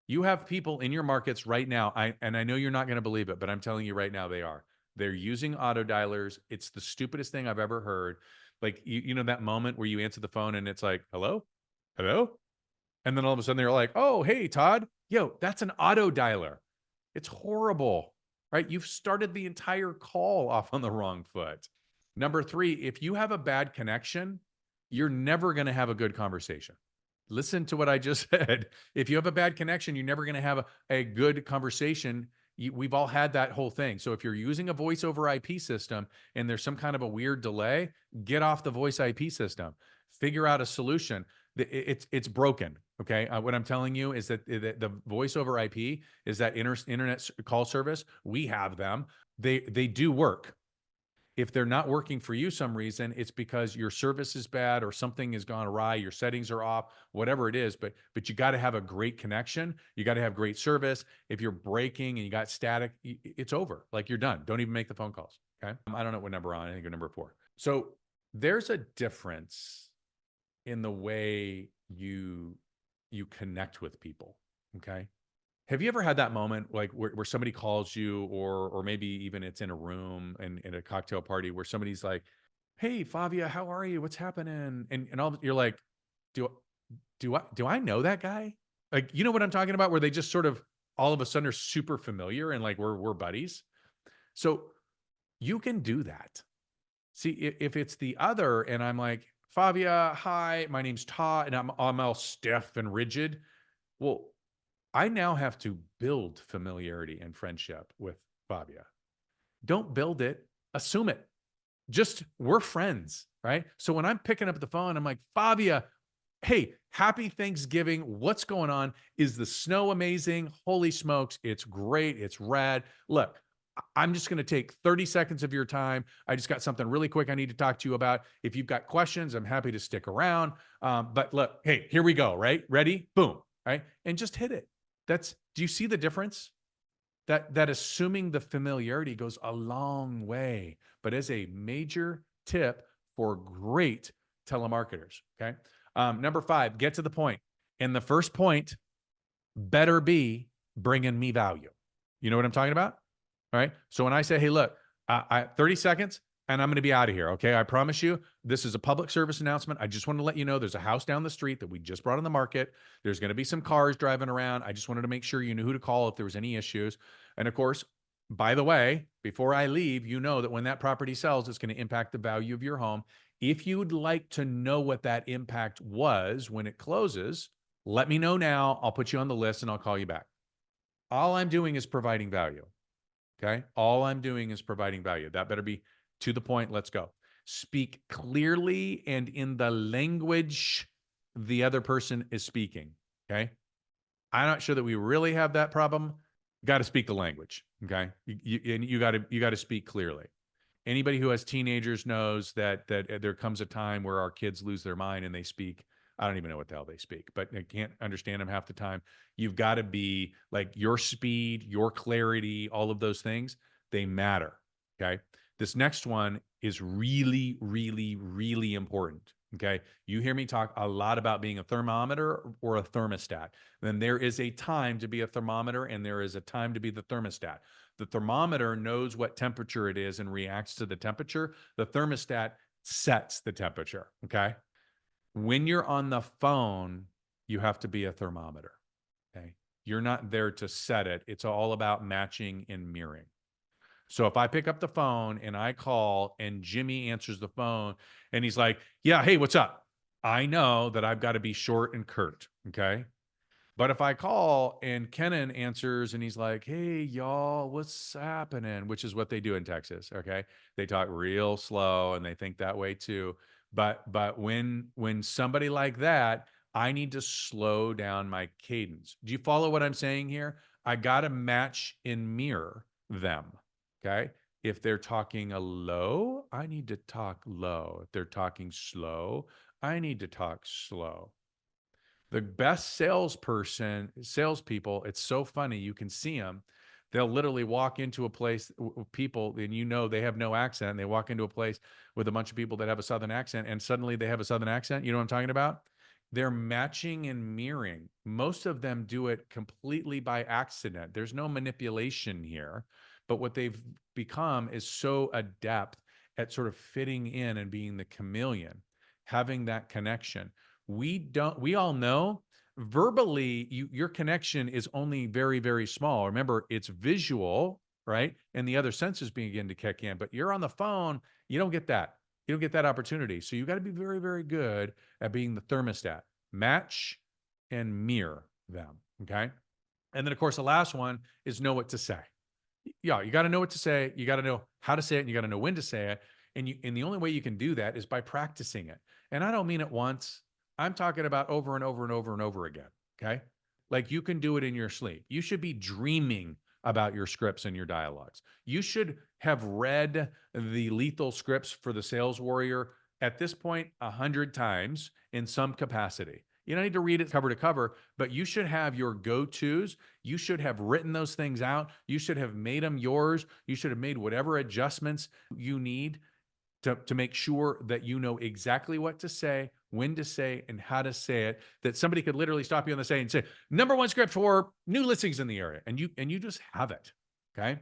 You have people in your markets right now. And I know you're not going to believe it, but I'm telling you right now, they're using auto dialers. It's the stupidest thing I've ever heard. Like, you know, that moment where you answer the phone and it's like, hello, hello. And then all of a sudden they're like, oh, hey, Todd, yo, that's an auto dialer. It's horrible, right? You've started the entire call off on the wrong foot. Number three, if you have a bad connection, you're never going to have a good conversation. Listen to what I just said. If you have a bad connection, you're never going to have a good conversation. We've all had that whole thing. So if you're using a voice over IP system and there's some kind of a weird delay, get off the voice IP system. Figure out a solution. It's broken. Okay. What I'm telling you is that the voice over IP is that internet call service. We have them. They do work. If they're not working for you some reason, it's because your service is bad or something has gone awry, your settings are off, whatever it is. But you got to have a great connection. You got to have great service. If you're breaking and you got static, it's over. Like you're done. Don't even make the phone calls. Okay. I don't know what number we're on. I think we're number 4. So there's a difference in the way you connect with people. Okay. Have you ever had that moment like where somebody calls you or maybe even it's in a room and in a cocktail party where somebody's like, hey, Fabia, how are you? What's happening? And all you're like, do I know that guy? Like, you know what I'm talking about? Where they just sort of all of a sudden are super familiar and like we're buddies. So you can do that. See, if it's the other and I'm like, Fabia, hi, my name's Todd, and I'm all stiff and rigid. Well, I now have to build familiarity and friendship with Fabia. Don't build it, assume it. Just we're friends, right? So when I'm picking up the phone, I'm like, Fabia, hey, happy Thanksgiving. What's going on? Is the snow amazing? Holy smokes, it's great. It's rad. Look, I'm just going to take 30 seconds of your time. I just got something really quick I need to talk to you about. If you've got questions, I'm happy to stick around. But look, hey, here we go, right? Ready? Boom, right? And just hit it. Do you see the difference? That assuming the familiarity goes a long way, but as a major tip for great telemarketers. Okay. Number 5, get to the point. And the first point better be bringing me value. You know what I'm talking about? All right. So when I say, hey, look, 30 seconds and I'm going to be out of here. Okay. I promise you, this is a public service announcement. I just want to let you know there's a house down the street that we just brought on the market. There's going to be some cars driving around. I just wanted to make sure you knew who to call if there was any issues. And of course, by the way, before I leave, you know that when that property sells, it's going to impact the value of your home. If you'd like to know what that impact was when it closes, let me know now. I'll put you on the list and I'll call you back. All I'm doing is providing value. Okay. All I'm doing is providing value. That better be to the point. Let's go. Speak clearly and in the language the other person is speaking. Okay. I'm not sure that we really have that problem. Got to speak the language. Okay. You got to speak clearly. Anybody who has teenagers knows that there comes a time where our kids lose their mind and they speak. I don't even know what the hell they speak, but I can't understand them half the time. You've got to be like your speed, your clarity, all of those things, they matter. Okay. This next one is really, really, really important. Okay. You hear me talk a lot about being a thermometer or a thermostat. Then there is a time to be a thermometer and there is a time to be the thermostat. The thermometer knows what temperature it is and reacts to the temperature. The thermostat sets the temperature. Okay. When you're on the phone, you have to be a thermometer. Okay. You're not there to set it. It's all about matching and mirroring. So if I pick up the phone and I call and Jimmy answers the phone and he's like, yeah, hey, what's up? I know that I've got to be short and curt. Okay. But if I call and Kenan answers and he's like, hey, y'all, what's happening? Which is what they do in Texas. Okay. They talk real slow and they think that way too. But when somebody like that, I need to slow down my cadence. Do you follow what I'm saying here? I got to match and mirror them. Okay. If they're talking low, I need to talk low. If they're talking slow, I need to talk slow. The best salespeople, it's so funny. You can see them. They'll literally walk into a place, people, and you know they have no accent. And they walk into a place with a bunch of people that have a Southern accent, and suddenly they have a Southern accent. You know what I'm talking about? They're matching and mirroring. Most of them do it completely by accident. There's no manipulation here. But what they've become is so adept at sort of fitting in and being the chameleon, having that connection. We all know Verbally, your connection is only very, very small. Remember, it's visual, right? And the other senses begin to kick in, but you're on the phone, you don't get that. You don't get that opportunity. So you got to be very, very good at being the thermostat. Match and mirror them. Okay. And then, of course, the last one is know what to say. Yeah, you got to know what to say. You got to know how to say it, and you got to know when to say it. And the only way you can do that is by practicing it. And I don't mean it once. I'm talking about over and over and over and over again. Okay. Like you can do it in your sleep. You should be dreaming about your scripts and your dialogues. You should have read the lethal scripts for the sales warrior at this point 100 times in some capacity. You don't need to read it cover to cover, but you should have your go-tos. You should have written those things out. You should have made them yours. You should have made whatever adjustments you need to make sure that you know exactly what to say, when to say, and how to say it, that somebody could literally stop you on the say and say, number one script for new listings in the area. And you just have it. Okay.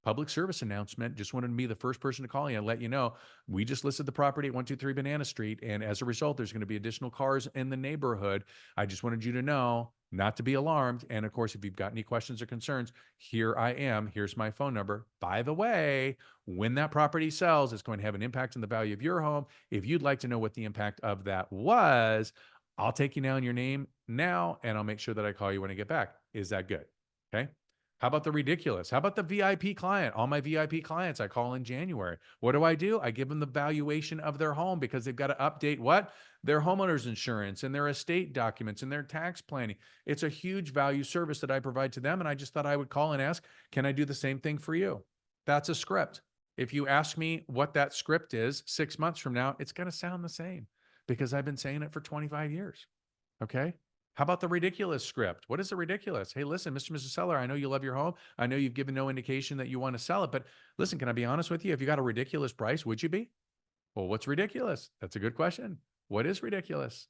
Public service announcement. Just wanted to be the first person to call you and let you know, we just listed the property at 123 Banana Street. And as a result, there's going to be additional cars in the neighborhood. I just wanted you to know not to be alarmed. And of course, if you've got any questions or concerns, here I am. Here's my phone number. By the way, when that property sells, it's going to have an impact on the value of your home. If you'd like to know what the impact of that was, I'll take you down your name now, and I'll make sure that I call you when I get back. Is that good? Okay. How about the ridiculous? How about the VIP client? All my VIP clients I call in January. What do? I give them the valuation of their home because they've got to update what? Their homeowner's insurance and their estate documents and their tax planning. It's a huge value service that I provide to them. And I just thought I would call and ask, can I do the same thing for you? That's a script. If you ask me what that script is 6 months from now, it's going to sound the same because I've been saying it for 25 years. Okay. How about the ridiculous script? What is the ridiculous? Hey, listen, Mr. and Mrs. Seller, I know you love your home. I know you've given no indication that you want to sell it, but listen, can I be honest with you? If you got a ridiculous price, would you be? Well, what's ridiculous? That's a good question. What is ridiculous?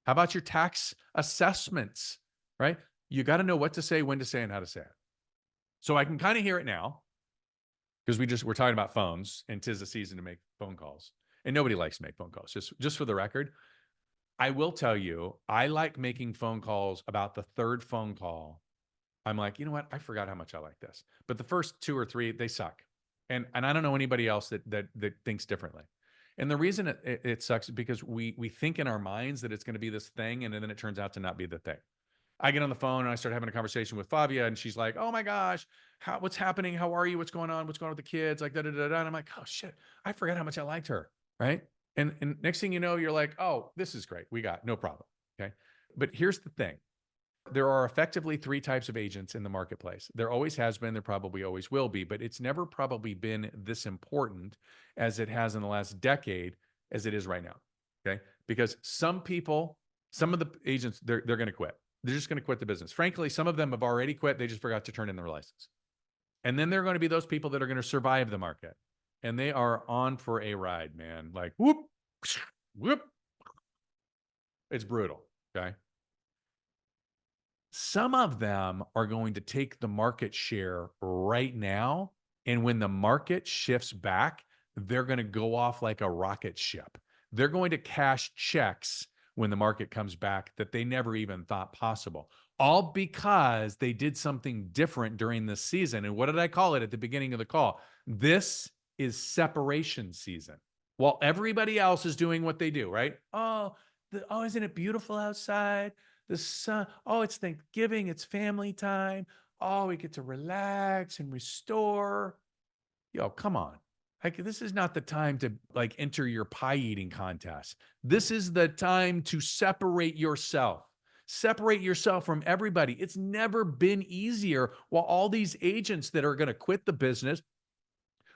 How about your tax assessments, right? You got to know what to say, when to say, and how to say it. So I can kind of hear it now because we're talking about phones and 'tis the season to make phone calls. And nobody likes to make phone calls, just for the record. I will tell you, I like making phone calls. About the third phone call, I'm like, you know what? I forgot how much I like this. But the first two or three, they suck. And I don't know anybody else that thinks differently. And the reason it sucks is because we think in our minds that it's going to be this thing, and then it turns out to not be the thing. I get on the phone and I start having a conversation with Fabia, and she's like, "Oh my gosh, what's happening? How are you? What's going on? What's going on with the kids?" Like da da da da. And I'm like, "Oh shit, I forgot how much I liked her." Right? And next thing you know, you're like, "Oh, this is great. We got no problem." Okay. But here's the thing. There are effectively three types of agents in the marketplace. There always has been, there probably always will be, but it's never probably been this important as it has in the last decade as it is right now. Okay. Because some people, some of the agents, they're going to quit. They're just going to quit the business. Frankly, some of them have already quit. They just forgot to turn in their license. And then there are going to be those people that are going to survive the market. And they are on for a ride, man. Like, whoop, whoop. It's brutal. Okay. Some of them are going to take the market share right now. And when the market shifts back, they're going to go off like a rocket ship. They're going to cash checks when the market comes back that they never even thought possible, all because they did something different during this season. And what did I call it at the beginning of the call? This is separation season. While everybody else is doing what they do, right? Oh, isn't it beautiful outside? The sun, oh, it's Thanksgiving, it's family time. Oh, we get to relax and restore. Yo, come on. Like, this is not the time to like enter your pie eating contest. This is the time to separate yourself. Separate yourself from everybody. It's never been easier while all these agents that are going to quit the business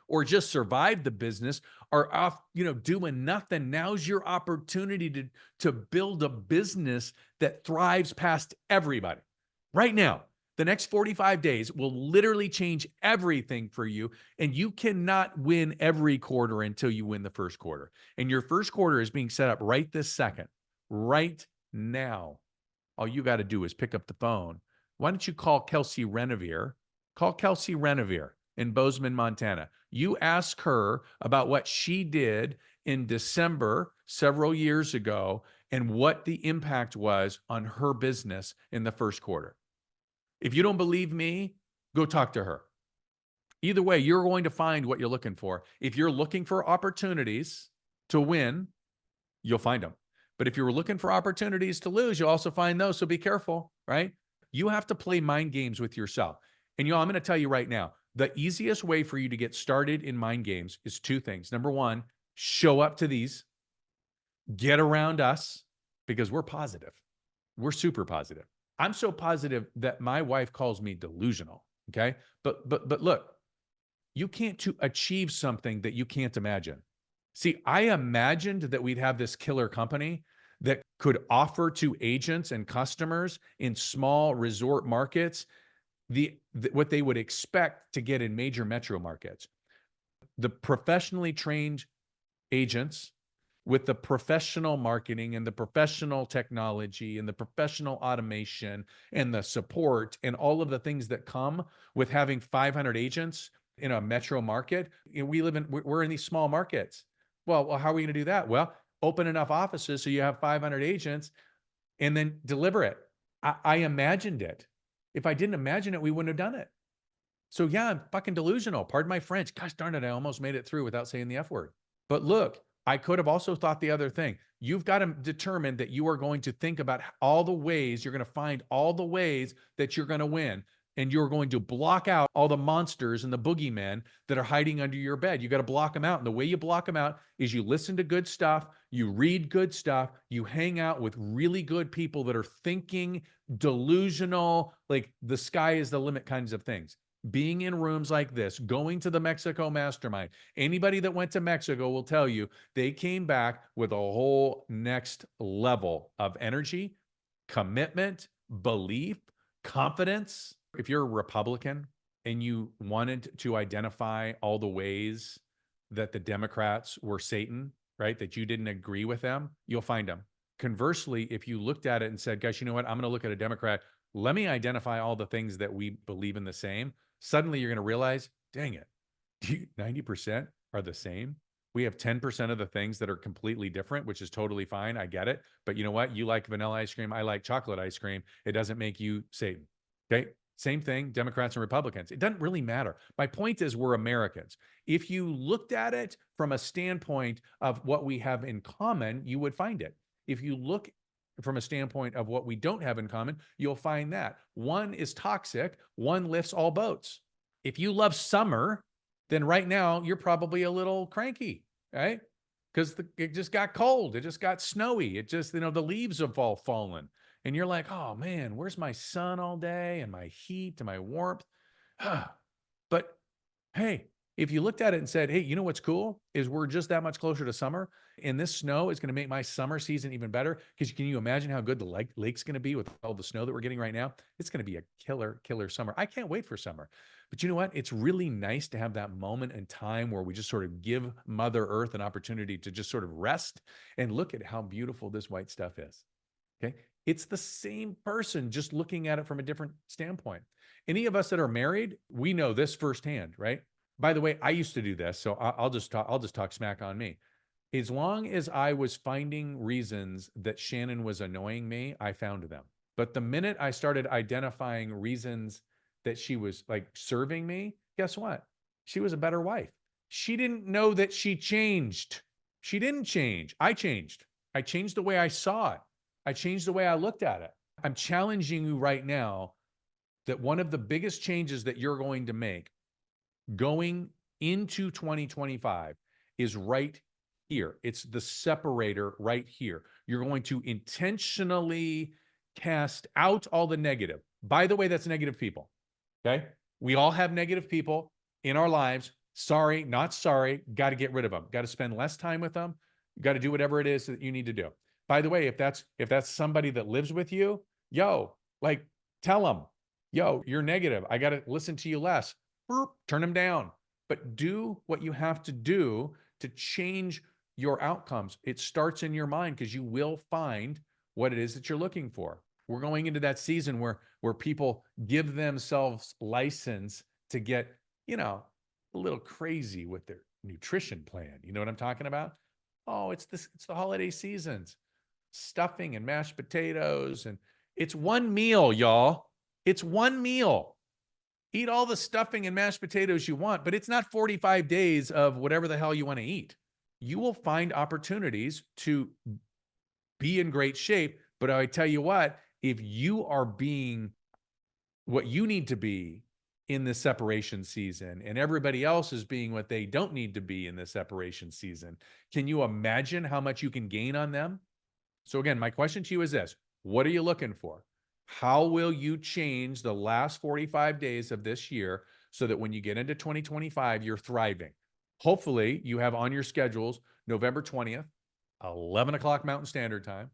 or just survive the business are off, doing nothing. Now's your opportunity to build a business that thrives past everybody. Right now, the next 45 days will literally change everything for you. And you cannot win every quarter until you win the first quarter. And your first quarter is being set up right this second, right now. All you got to do is pick up the phone. Why don't you call Kelsey Renevier? Call Kelsey Renevier in Bozeman, Montana. You ask her about what she did in December several years ago and what the impact was on her business in the first quarter. If you don't believe me, go talk to her. Either way, you're going to find what you're looking for. If you're looking for opportunities to win, you'll find them. But if you're looking for opportunities to lose, you'll also find those. So be careful, right? You have to play mind games with yourself. And I'm going to tell you right now, the easiest way for you to get started in mind games is two things. Number one, show up to these, get around us, because we're positive. We're super positive. I'm so positive that my wife calls me delusional. Okay. But look, you can't to achieve something that you can't imagine. See, I imagined that we'd have this killer company that could offer to agents and customers in small resort markets what they would expect to get in major metro markets. The professionally trained agents with the professional marketing and the professional technology and the professional automation and the support and all of the things that come with having 500 agents in a metro market. We're in these small markets. Well, how are we going to do that? Well, open enough offices so you have 500 agents and then deliver it. I imagined it. If I didn't imagine it, we wouldn't have done it. So yeah, I'm fucking delusional. Pardon my French. Gosh darn it, I almost made it through without saying the F word. But look, I could have also thought the other thing. You've got to determine that you are going to think about all the ways, you're going to find all the ways that you're going to win. And you're going to block out all the monsters and the boogeymen that are hiding under your bed. You got to block them out. And the way you block them out is you listen to good stuff, you read good stuff, you hang out with really good people that are thinking delusional, like the sky is the limit kinds of things. Being in rooms like this, going to the Mexico Mastermind, anybody that went to Mexico will tell you they came back with a whole next level of energy, commitment, belief, confidence. If you're a Republican and you wanted to identify all the ways that the Democrats were Satan, right, that you didn't agree with them, you'll find them. Conversely, if you looked at it and said, gosh, you know what, I'm going to look at a Democrat, let me identify all the things that we believe in the same, suddenly you're going to realize, dang it, 90% are the same. We have 10% of the things that are completely different, which is totally fine. I get it. But you know what? You like vanilla ice cream. I like chocolate ice cream. It doesn't make you Satan. Okay. Same thing, Democrats and Republicans. It doesn't really matter. My point is we're Americans. If you looked at it from a standpoint of what we have in common, you would find it. If you look from a standpoint of what we don't have in common, you'll find that. One is toxic, one lifts all boats. If you love summer, then right now you're probably a little cranky, right? Because it just got cold. It just got snowy. It just, the leaves have all fallen. And you're like, oh man, where's my sun all day and my heat and my warmth? But hey, if you looked at it and said, hey, you know what's cool is we're just that much closer to summer, and this snow is going to make my summer season even better. Because can you imagine how good the lake's going to be with all the snow that we're getting right now? It's going to be a killer summer. I can't wait for summer. But you know what? It's really nice to have that moment in time where we just sort of give Mother Earth an opportunity to just sort of rest and look at how beautiful this white stuff is. Okay. It's the same person, just looking at it from a different standpoint. Any of us that are married, we know this firsthand, right? By the way, I used to do this, so I'll just talk smack on me. As long as I was finding reasons that Shannon was annoying me, I found them. But the minute I started identifying reasons that she was like serving me, guess what? She was a better wife. She didn't know that she changed. She didn't change. I changed. I changed the way I saw it. I changed the way I looked at it. I'm challenging you right now that one of the biggest changes that you're going to make going into 2025 is right here. It's the separator right here. You're going to intentionally cast out all the negative. By the way, that's negative people. Okay. We all have negative people in our lives. Sorry, not sorry. Got to get rid of them. Got to spend less time with them. Got to do whatever it is that you need to do. By the way, if that's somebody that lives with you, like tell them, you're negative. I got to listen to you less. Turn them down. But do what you have to do to change your outcomes. It starts in your mind because you will find what it is that you're looking for. We're going into that season where people give themselves license to get, a little crazy with their nutrition plan. You know what I'm talking about? Oh, it's the holiday seasons. stuffing and mashed potatoes. And it's one meal, y'all. It's one meal. Eat all the stuffing and mashed potatoes you want, but it's not 45 days of whatever the hell you want to eat. You will find opportunities to be in great shape. But I tell you what, if you are being what you need to be in this separation season and everybody else is being what they don't need to be in this separation season, can you imagine how much you can gain on them? So again, my question to you is this: what are you looking for? How will you change the last 45 days of this year so that when you get into 2025, you're thriving? Hopefully you have on your schedules November 20th, 11 o'clock Mountain Standard Time,